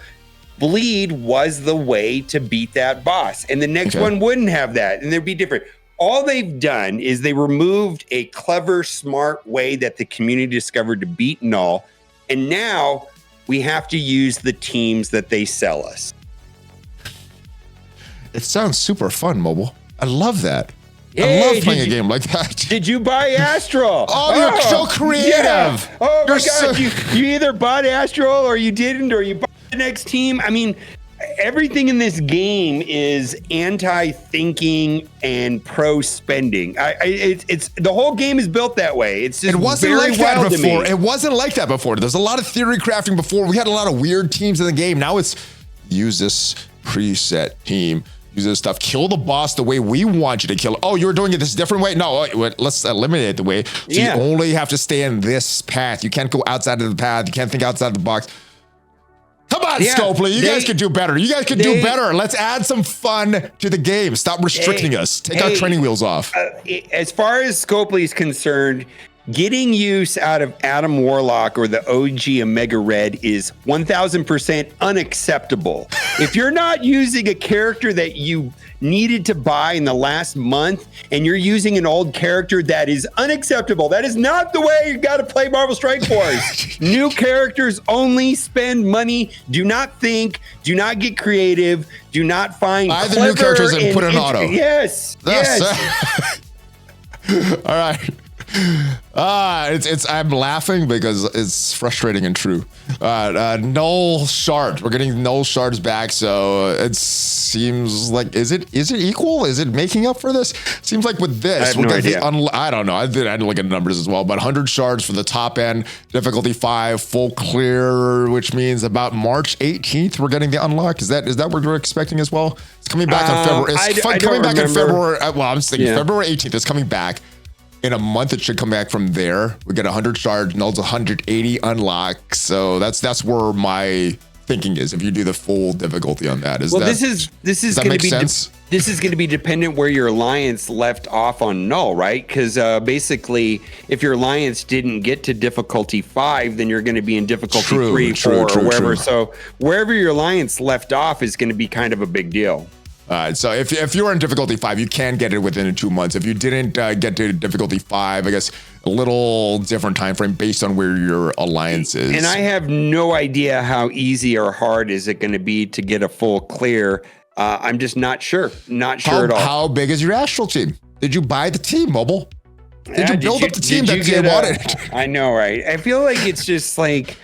bleed was the way to beat that boss, and the next one wouldn't have that, and they'd be different. All they've done is they removed a clever, smart way that the community discovered to beat null, and now we have to use the teams that they sell us. It sounds super fun, Mobile. I love that. Hey, I love playing a game like that. Did you buy Astral? Oh, you're so creative. Yeah. Oh You're my God. You either bought Astral or you didn't, or you bought the next team. I mean, everything in this game is anti-thinking and pro-spending. It's the whole game is built that way. It's just it wasn't very like that wild before. to me. It wasn't like that before. There's a lot of theory crafting before. We had a lot of weird teams in the game. Now it's use this preset team. Use this stuff. Kill the boss the way we want you to kill it. Oh, you're doing it this different way? No, wait, let's eliminate the way. So you only have to stay in this path. You can't go outside of the path. You can't think outside the box. Come on, Scopely. You guys can do better. You guys can do better. Let's add some fun to the game. Stop restricting us. Take our training wheels off. As far as Scopely is concerned, getting use out of Adam Warlock or the OG Omega Red is 1000% unacceptable. If you're not using a character that you needed to buy in the last month and you're using an old character, that is unacceptable. That is not the way you got to play Marvel Strike Force. New characters only spend money. Do not think. Do not get creative. Do not find buy the new characters and put in auto. Yes. Yes. All right. I'm laughing because it's frustrating and true. Null shard. We're getting null shards back, so it seems like is it equal? Is it making up for this? Seems like with this, I have no idea. I don't know. I had to look at numbers as well, but 100 shards for the top end, difficulty 5, full clear, which means about March 18th we're getting the unlock. Is that what you're expecting as well? It's coming back on February. It's coming back in February. Well, I'm thinking February 18th. It's coming back. In a month, it should come back from there. We get 100 shards, Null's 180 unlock. So that's where my thinking is. If you do the full difficulty on that, this is going to be this is going to be dependent where your alliance left off on Null, right? Because basically, if your alliance didn't get to difficulty 5, then you're going to be in difficulty 3, 4, or wherever. So wherever your alliance left off is going to be kind of a big deal. So if you're in difficulty 5, you can get it within 2 months. If you didn't get to difficulty 5, I guess a little different time frame based on where your alliance is. And I have no idea how easy or hard is it going to be to get a full clear. I'm just not sure. Not sure at all. How big is your Astral team? Did you buy the team, Mobile? Did you build up the team that you wanted? I know, right? I feel like it's just like,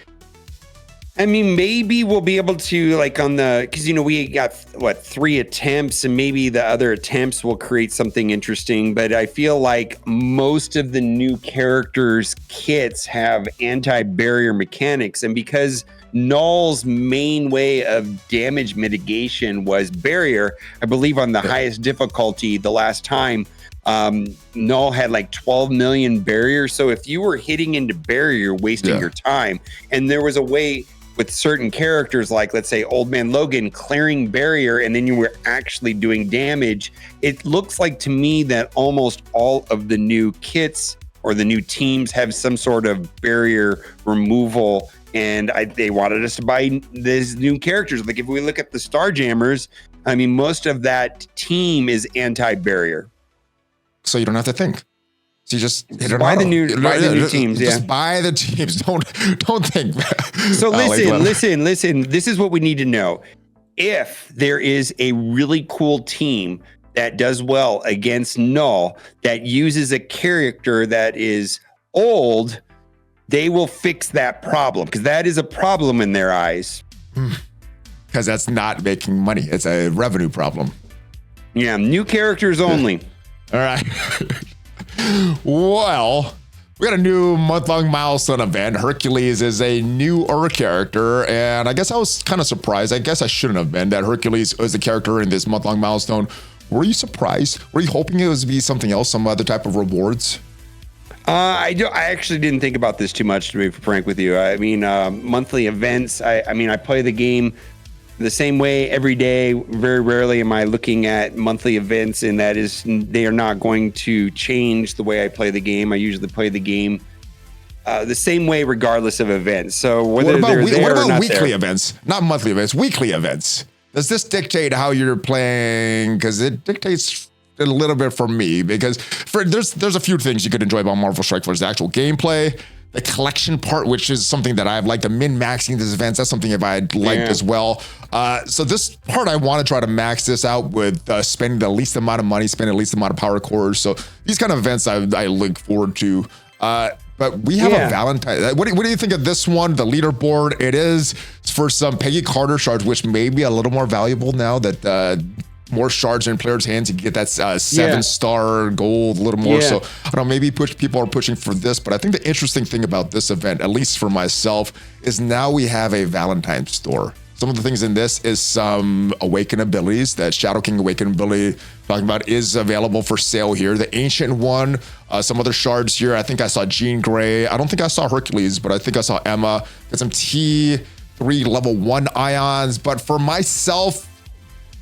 I mean, maybe we'll be able to like on the, because, you know, we got 3 attempts and maybe the other attempts will create something interesting. But I feel like most of the new characters' kits have anti-barrier mechanics. And because Null's main way of damage mitigation was barrier, I believe on the highest difficulty the last time, Null had like 12 million barriers. So if you were hitting into barrier, you're wasting your time. And there was a way with certain characters, like let's say Old Man Logan clearing barrier, and then you were actually doing damage. It looks like to me that almost all of the new kits or the new teams have some sort of barrier removal. And they wanted us to buy these new characters. Like if we look at the StarJammers, I mean, most of that team is anti-barrier. So you don't have to think. So you just buy the new teams. Just buy the teams. Don't think. So listen. This is what we need to know. If there is a really cool team that does well against Null that uses a character that is old, they will fix that problem because that is a problem in their eyes. Because that's not making money. It's a revenue problem. Yeah, new characters only. All right. Well, we got a new month-long milestone event. Hercules is a newer character, and I guess I was kind of surprised. I guess I shouldn't have been that Hercules is a character in this month-long milestone. Were you surprised? Were you hoping it was to be something else, some other type of rewards? I actually didn't think about this too much, to be frank with you. I mean, monthly events. I mean, I play the game the same way every day. Very rarely am I looking at monthly events, and that is, they are not going to change the way I play the game. I usually play the game the same way, regardless of events. So whether they're there or not weekly there. events, not monthly events, weekly events? Does this dictate how you're playing? Because it dictates a little bit for me. Because there's a few things you could enjoy about Marvel Strike Force: the actual gameplay, the collection part, which is something that I've liked, the min-maxing these events, that's something that I'd liked as well. So this part, I want to try to max this out with spending the least amount of money, spending the least amount of power cores. So these kind of events I look forward to. But we have a Valentine. What do you think of this one? The leaderboard, it is for some Peggy Carter shards, which may be a little more valuable now that more shards in players' hands. You can get that 7-star gold, a little more. So I don't know, maybe people are pushing for this, but I think the interesting thing about this event, at least for myself, is now we have a Valentine store. Some of the things in this is some Awaken abilities. That Shadow King Awaken ability talking about is available for sale here. The Ancient one, some other shards here. I think I saw Jean Grey. I don't think I saw Hercules, but I think I saw Emma. Got some T3 level 1 ions. But for myself,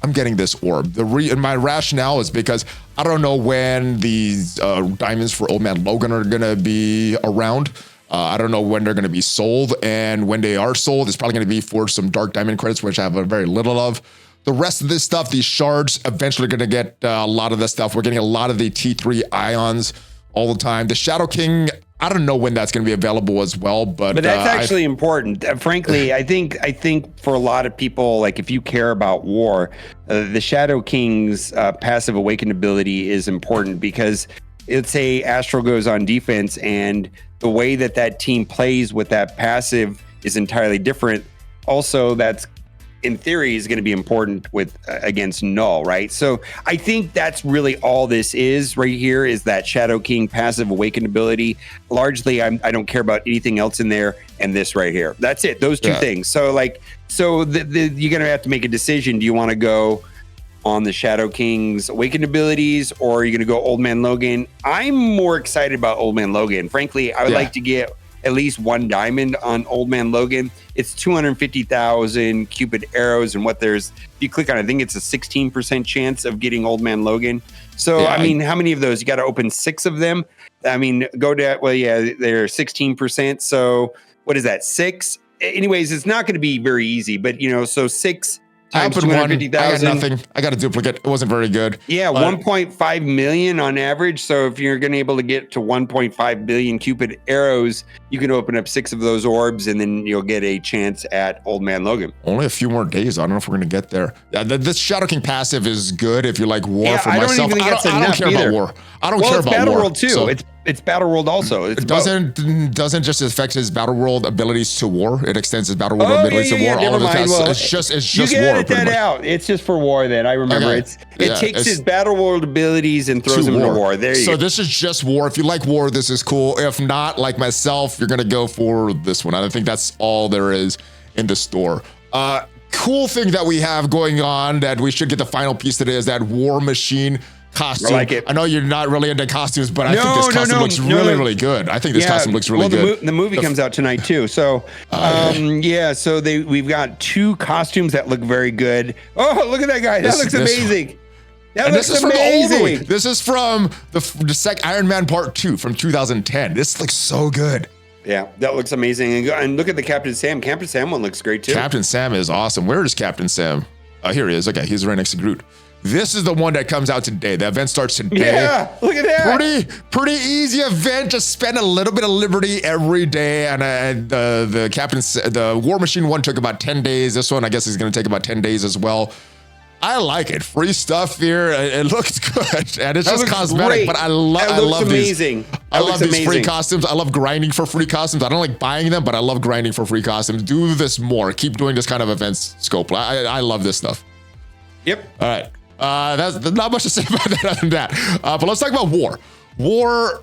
I'm getting this orb. And my rationale is because I don't know when these diamonds for Old Man Logan are gonna be around. I don't know when they're going to be sold, and when they are sold, it's probably going to be for some dark diamond credits, which I have very little of. The rest of this stuff, these shards, eventually going to get a lot of this stuff. We're getting a lot of the T3 ions all the time. The Shadow King, I don't know when that's going to be available as well, but that's actually important. Frankly, I think for a lot of people, like if you care about war, the Shadow King's passive awakened ability is important because let's say Astro goes on defense and the way that team plays with that passive is entirely different. Also, that's in theory is going to be important with against Null, right? So I think that's really all this is right here is that Shadow King passive awakened ability. Largely, I don't care about anything else in there, and this right here. That's it. Those two things. So you're going to have to make a decision. Do you want to go on the Shadow King's awakened abilities, or are you going to go Old Man Logan? I'm more excited about Old Man Logan. Frankly, I would like to get at least 1 diamond on Old Man Logan. It's 250,000 Cupid arrows, and if you click on it, I think it's a 16% chance of getting Old Man Logan. So, I mean, how many of those? You got to open 6 of them. I mean, they're 16%. So what is that, 6? Anyways, it's not going to be very easy, but so 6 times 250,000. I got nothing. I got a duplicate. It wasn't very good. Yeah, 1.5 million on average. So if you're going to be able to get to 1.5 billion Cupid arrows, you can open up 6 of those orbs, and then you'll get a chance at Old Man Logan. Only a few more days. I don't know if we're going to get there. This Shadow King passive is good if you like war. For myself, I don't care about war. I don't care about war. Battleworld too. So it's Battleworld also. It doesn't just affect his Battleworld abilities to war. It extends his Battleworld abilities to war. All of it's just you war. Edit that out. It's just for war. Then I remember it takes his Battleworld abilities and throws them into war. There you go. So this is just war. If you like war, this is cool. If not, like myself, you're gonna go for this one. I think that's all there is in the store. Cool thing that we have going on that we should get the final piece today is that War Machine costume. I like it. I know you're not really into costumes, but I think this costume looks really good. I think this costume looks really good. The movie comes out tonight too. So, so we've got 2 costumes that look very good. Oh, look at that guy. That looks amazing. This is amazing. This is from the second Iron Man Part 2 from 2010. This looks so good. Yeah, that looks amazing. And look at the Captain Sam. Captain Sam one looks great too. Captain Sam is awesome. Where is Captain Sam? Here he is. Okay, he's right next to Groot. This is the one that comes out today. The event starts today. Yeah, look at that. Pretty easy event. Just spend a little bit of liberty every day. And the War Machine one took about 10 days. This one, I guess, is going to take about 10 days as well. I like it. Free stuff here. It looks good, and it's just cosmetic. Great. But I love these. I love these free costumes. I love grinding for free costumes. I don't like buying them, but I love grinding for free costumes. Do this more. Keep doing this kind of events, Scope. I love this stuff. Yep. All right. That's not much to say about that other than that. But let's talk about war. War,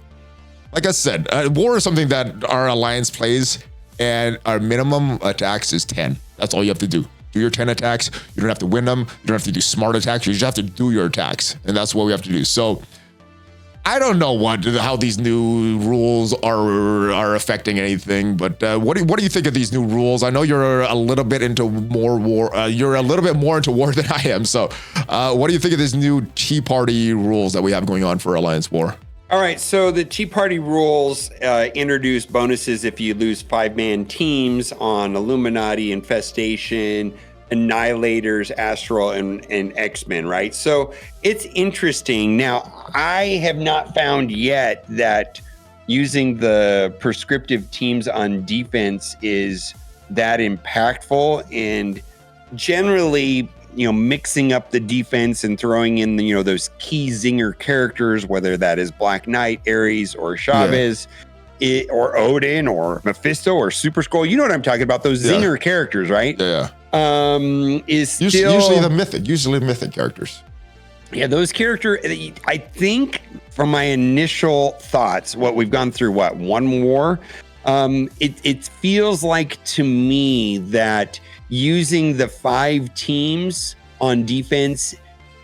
like I said, war is something that our alliance plays, and our minimum attacks is 10. That's all you have to do. Do your 10 attacks. You don't have to win them. You don't have to do smart attacks. You just have to do your attacks, and that's what we have to do. So I don't know how these new rules are affecting anything, but what do you think of these new rules? I know you're a little bit into more war. You're a little bit more into war than I am. So what do you think of these new Tea Party rules that we have going on for Alliance War? All right, so the Tea Party rules introduce bonuses if you lose 5-man teams on Illuminati, Infestation, Annihilators, Astral, and X-Men, right? So it's interesting. Now, I have not found yet that using the prescriptive teams on defense is that impactful. And generally, mixing up the defense and throwing in those key zinger characters, whether that is Black Knight, Ares, or Chavez, or Odin, or Mephisto, or Super Skrull. You know what I'm talking about? Those zinger characters, right? Yeah. Is still usually the mythic characters. Yeah, those characters. I think from my initial thoughts, what we've gone through, one war. It feels like to me that using the 5 teams on defense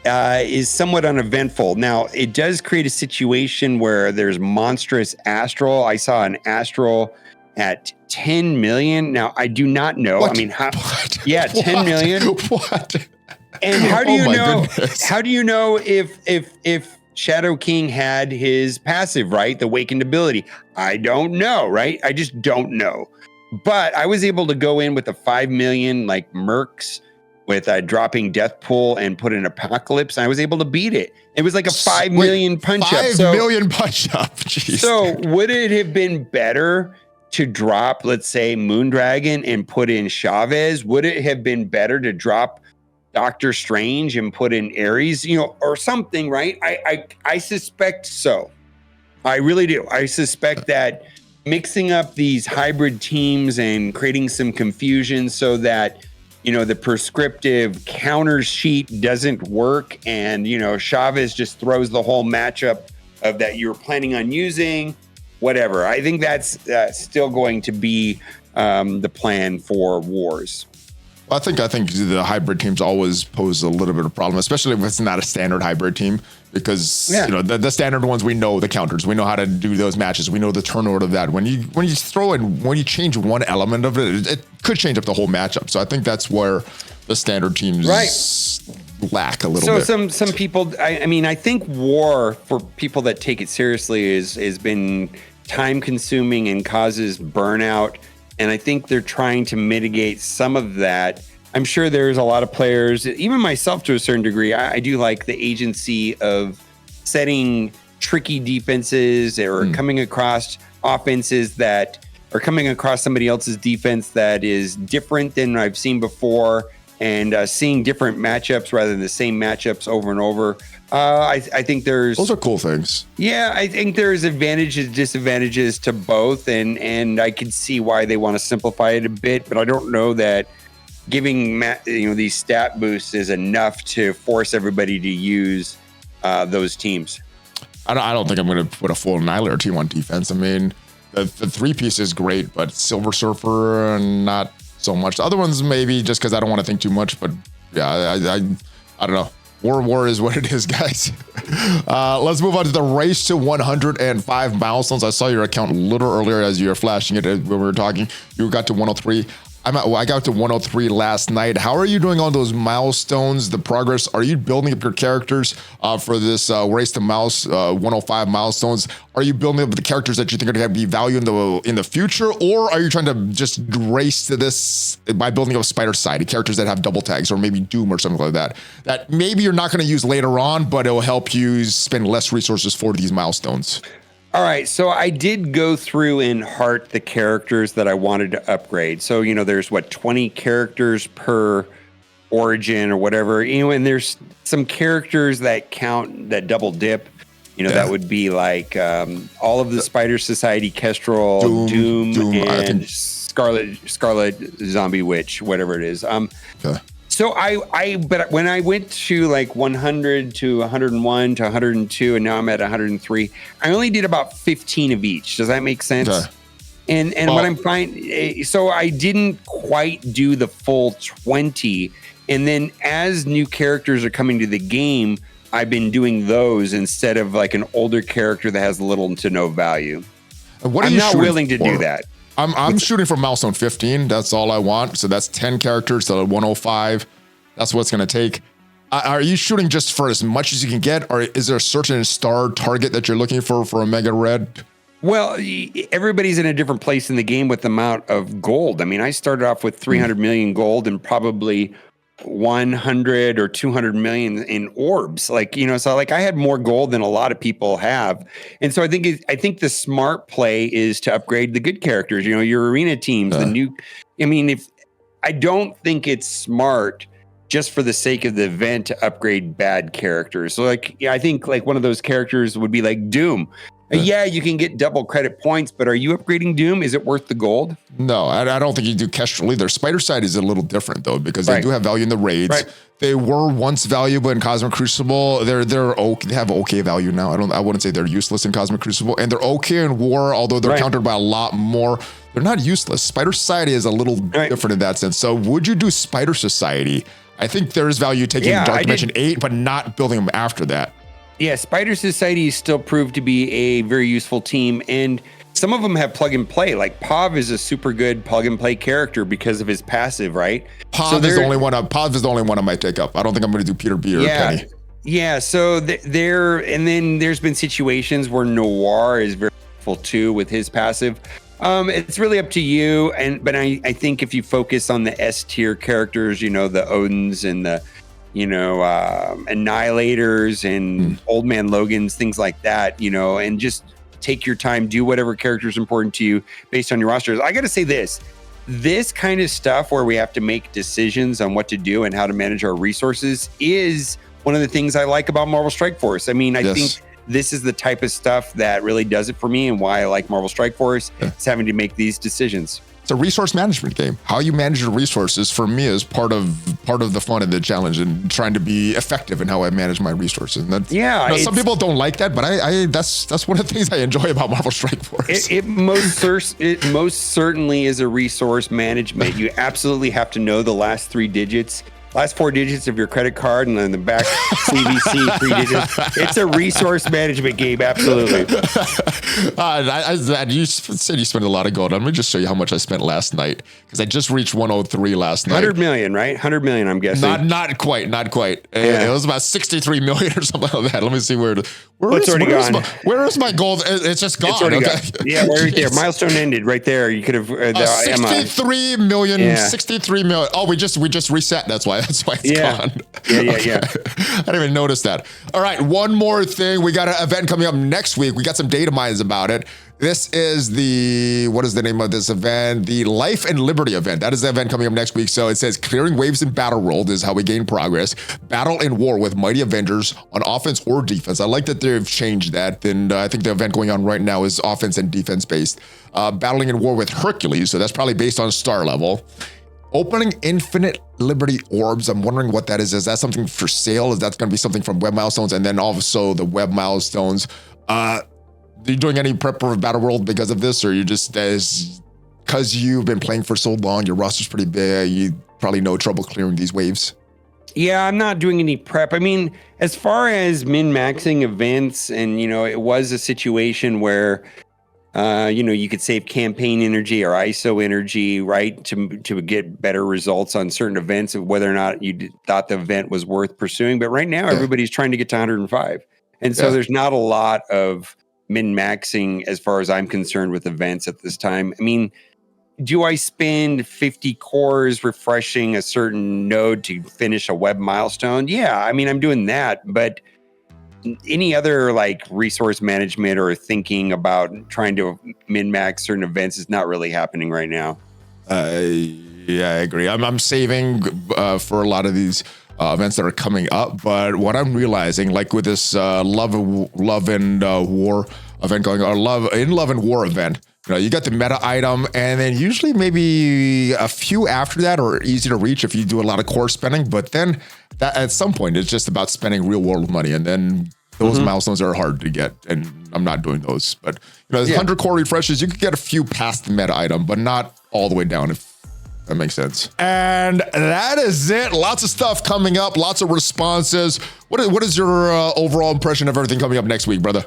is somewhat uneventful. Now, it does create a situation where there's monstrous Astral. I saw an Astral at 10 million. Now, I do not know. What? I mean, What? 10 million. What? And how do you know? Goodness. How do you know if Shadow King had his passive, right? The Awakened ability. I don't know, right? I just don't know. But I was able to go in with a 5 million like Mercs with dropping Death Pool and put an Apocalypse. And I was able to beat it. It was like a 5 million punch up. 5 million punch up. Jeez. So would it have been better to drop, let's say, Moondragon and put in Chavez? Would it have been better to drop Doctor Strange and put in Ares, or something, right? I suspect so. I really do. I suspect that mixing up these hybrid teams and creating some confusion so that, the prescriptive counter sheet doesn't work, and, Chavez just throws the whole matchup of that you're planning on using, whatever. I think that's still going to be the plan for wars. I think the hybrid teams always pose a little bit of problem, especially if it's not a standard hybrid team, because the standard ones, we know the counters, we know how to do those matches, we know the turn order of that. When you change one element of it, it could change up the whole matchup. So I think that's where the standard teams lack a little bit. So some people, I think war, for people that take it seriously, has been time consuming and causes burnout. And I think they're trying to mitigate some of that. I'm sure there's a lot of players, even myself to a certain degree, I do like the agency of setting tricky defenses or coming across offenses that are coming across somebody else's defense that is different than I've seen before, and seeing different matchups rather than the same matchups over and over. I think those are cool things. Yeah, I think there's advantages, disadvantages to both, and I can see why they want to simplify it a bit, but I don't know that giving these stat boosts is enough to force everybody to use those teams. I don't think I'm going to put a full Annihilator team on defense. I mean, the 3-piece is great, but Silver Surfer, not so much. The other ones maybe just because I don't want to think too much, but yeah, I don't know. War is what it is, guys. Let's move on to the race to 105 milestones. I saw your account a little earlier as you were flashing it when we were talking. You got to 103. I got to 103 last night. How are you doing on those milestones, the progress? Are you building up your characters for this race to 105 milestones? Are you building up the characters that you think are going to be value in the future? Or are you trying to just race to this by building up Spider Society, characters that have double tags or maybe Doom or something like that, that maybe you're not going to use later on, but it will help you spend less resources for these milestones? All right, so I did go through and heart the characters that I wanted to upgrade. So, there's 20 characters per origin or whatever, and there's some characters that count, that double dip. That would be like all of the Spider Society, Kestrel, Doom and Scarlet Zombie Witch, whatever it is. Okay. So but when I went to like 100 to 101 to 102, and now I'm at 103, I only did about 15 of each. Does that make sense? Okay. And what I'm finding, so I didn't quite do the full 20. And then as new characters are coming to the game, I've been doing those instead of like an older character that has little to no value. I'm not willing to do that. I'm shooting for milestone 15. That's all I want. So that's 10 characters to 105. That's what it's going to take. Are you shooting just for as much as you can get? Or is there a certain star target that you're looking for a Mega Red? Well, everybody's in a different place in the game with the amount of gold. I mean, I started off with 300 million gold and probably 100 or 200 million in orbs. Like, so like I had more gold than a lot of people have. And so I think the smart play is to upgrade the good characters, your arena teams, if I don't think it's smart just for the sake of the event to upgrade bad characters. So like, I think like one of those characters would be like Doom. Yeah, you can get double credit points, but are you upgrading Doom? Is it worth the gold? No, I don't think you do Kestrel either. Spider Side is a little different though, because they do have value in the raids. Right. They were once valuable in Cosmic Crucible. They're okay. They have okay value now. I wouldn't say they're useless in Cosmic Crucible, and they're okay in War, although they're countered by a lot more. They're not useless. Spider Society is a little different in that sense. So would you do Spider Society? I think there is value taking Dark Dimension 8, but not building them after that. Yeah, Spider Society still proved to be a very useful team, and some of them have plug and play. Like Pav is a super good plug and play character because of his passive, right? Pav is the only one. Pav is the only one I might take up. I don't think I'm going to do Peter B or Penny. Yeah. So and then there's been situations where Noir is very useful too with his passive. It's really up to you, but I think if you focus on the S tier characters, the Odins and the Annihilators and Old Man Logans, things like that, and just take your time, do whatever character is important to you based on your rosters. I got to say this kind of stuff where we have to make decisions on what to do and how to manage our resources is one of the things I like about Marvel Strike Force. I mean, I think this is the type of stuff that really does it for me, and why I like Marvel Strike Force is having to make these decisions. It's a resource management game. How you manage your resources for me is part of the fun and the challenge, and trying to be effective in how I manage my resources. And that's, some people don't like that, but I that's one of the things I enjoy about Marvel Strike Force. It most certainly is a resource management. You absolutely have to know the last last 4 digits of your credit card, and then the back CVC 3 digits. It's a resource management game, absolutely. You said you spent a lot of gold. Let me just show you how much I spent last night, because I just reached 103 last night. 100 million, right? 100 million, I'm guessing. Not quite. Yeah. It was about 63 million or something like that. Let me see where is my gold? It's just gone. It's already gone. Yeah, right there. Milestone ended right there. You could have 63 million. 63 million. Oh, we just reset. That's why it's gone. Yeah. I didn't even notice that. All right, one more thing. We got an event coming up next week. We got some DATAMINES about it. This is what is the name of this event? The Life and Liberty event. That is the event coming up next week. So it says clearing waves in Battleworld is how we gain progress. Battle in War with mighty Avengers on offense or defense. I like that they've changed that. And I think the event going on right now is offense and defense based. Battling in War with Hercules. So that's probably based on star level. Opening infinite Liberty orbs. I'm wondering what that is. Is that something for sale? Is that going to be something from web milestones? And then also the web milestones. Are you doing any prep for Battleworld because of this? Or you just, because you've been playing for so long, your roster's pretty big, you probably no trouble clearing these waves? Yeah, I'm not doing any prep. I mean, as far as min-maxing events, and, it was a situation where you could save campaign energy or ISO energy, right, to get better results on certain events, of whether or not you thought the event was worth pursuing. But right now, everybody's trying to get to 105. And so there's not a lot of min-maxing as far as I'm concerned with events at this time. I mean, do I spend 50 cores refreshing a certain node to finish a web milestone? Yeah, I mean, I'm doing that, but any other like resource management or thinking about trying to min-max certain events is not really happening right now. Yeah, I agree. I'm saving for a lot of these events that are coming up, but what I'm realizing, like with this love and war event going on, love and war event, you got the meta item, and then usually maybe a few after that are easy to reach if you do a lot of core spending. But then that, at some point, it's just about spending real world money, and then those milestones are hard to get, and I'm not doing those. But 100 core refreshes, you could get a few past the meta item, but not all the way down, if that makes sense. And that is it. Lots of stuff coming up, lots of responses. What is your overall impression of everything coming up next week, brother?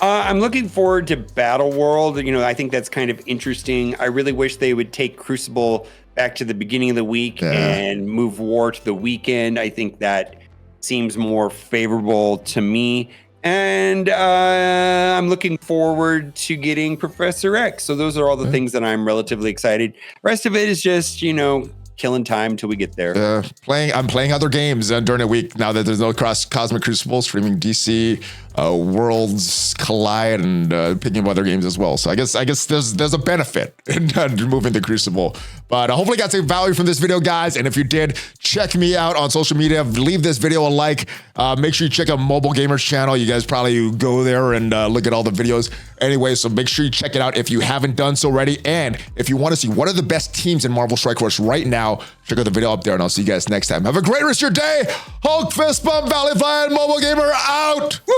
I'm looking forward to Battleworld. I think that's kind of interesting. I really wish they would take Crucible back to the beginning of the week and move War to the weekend. I think that seems more favorable to me. And I'm looking forward to getting Professor X. So those are all the things that I'm relatively excited. Rest of it is just, killing time till we get there. I'm playing other games during the week now that there's no Cosmic Crucible, streaming DC, Worlds Collide, and picking up other games as well. So I guess there's a benefit in moving the Crucible. But hopefully you got some value from this video, guys. And if you did, check me out on social media. Leave this video a like. Make sure you check out MobileGamer's channel. You guys probably go there and look at all the videos anyway. So make sure you check it out if you haven't done so already. And if you want to see what are the best teams in Marvel Strike Force right now, check out the video up there. And I'll see you guys next time. Have a great rest of your day. Hulk fist bump, ValleyFlyin, MobileGamer out. Woo!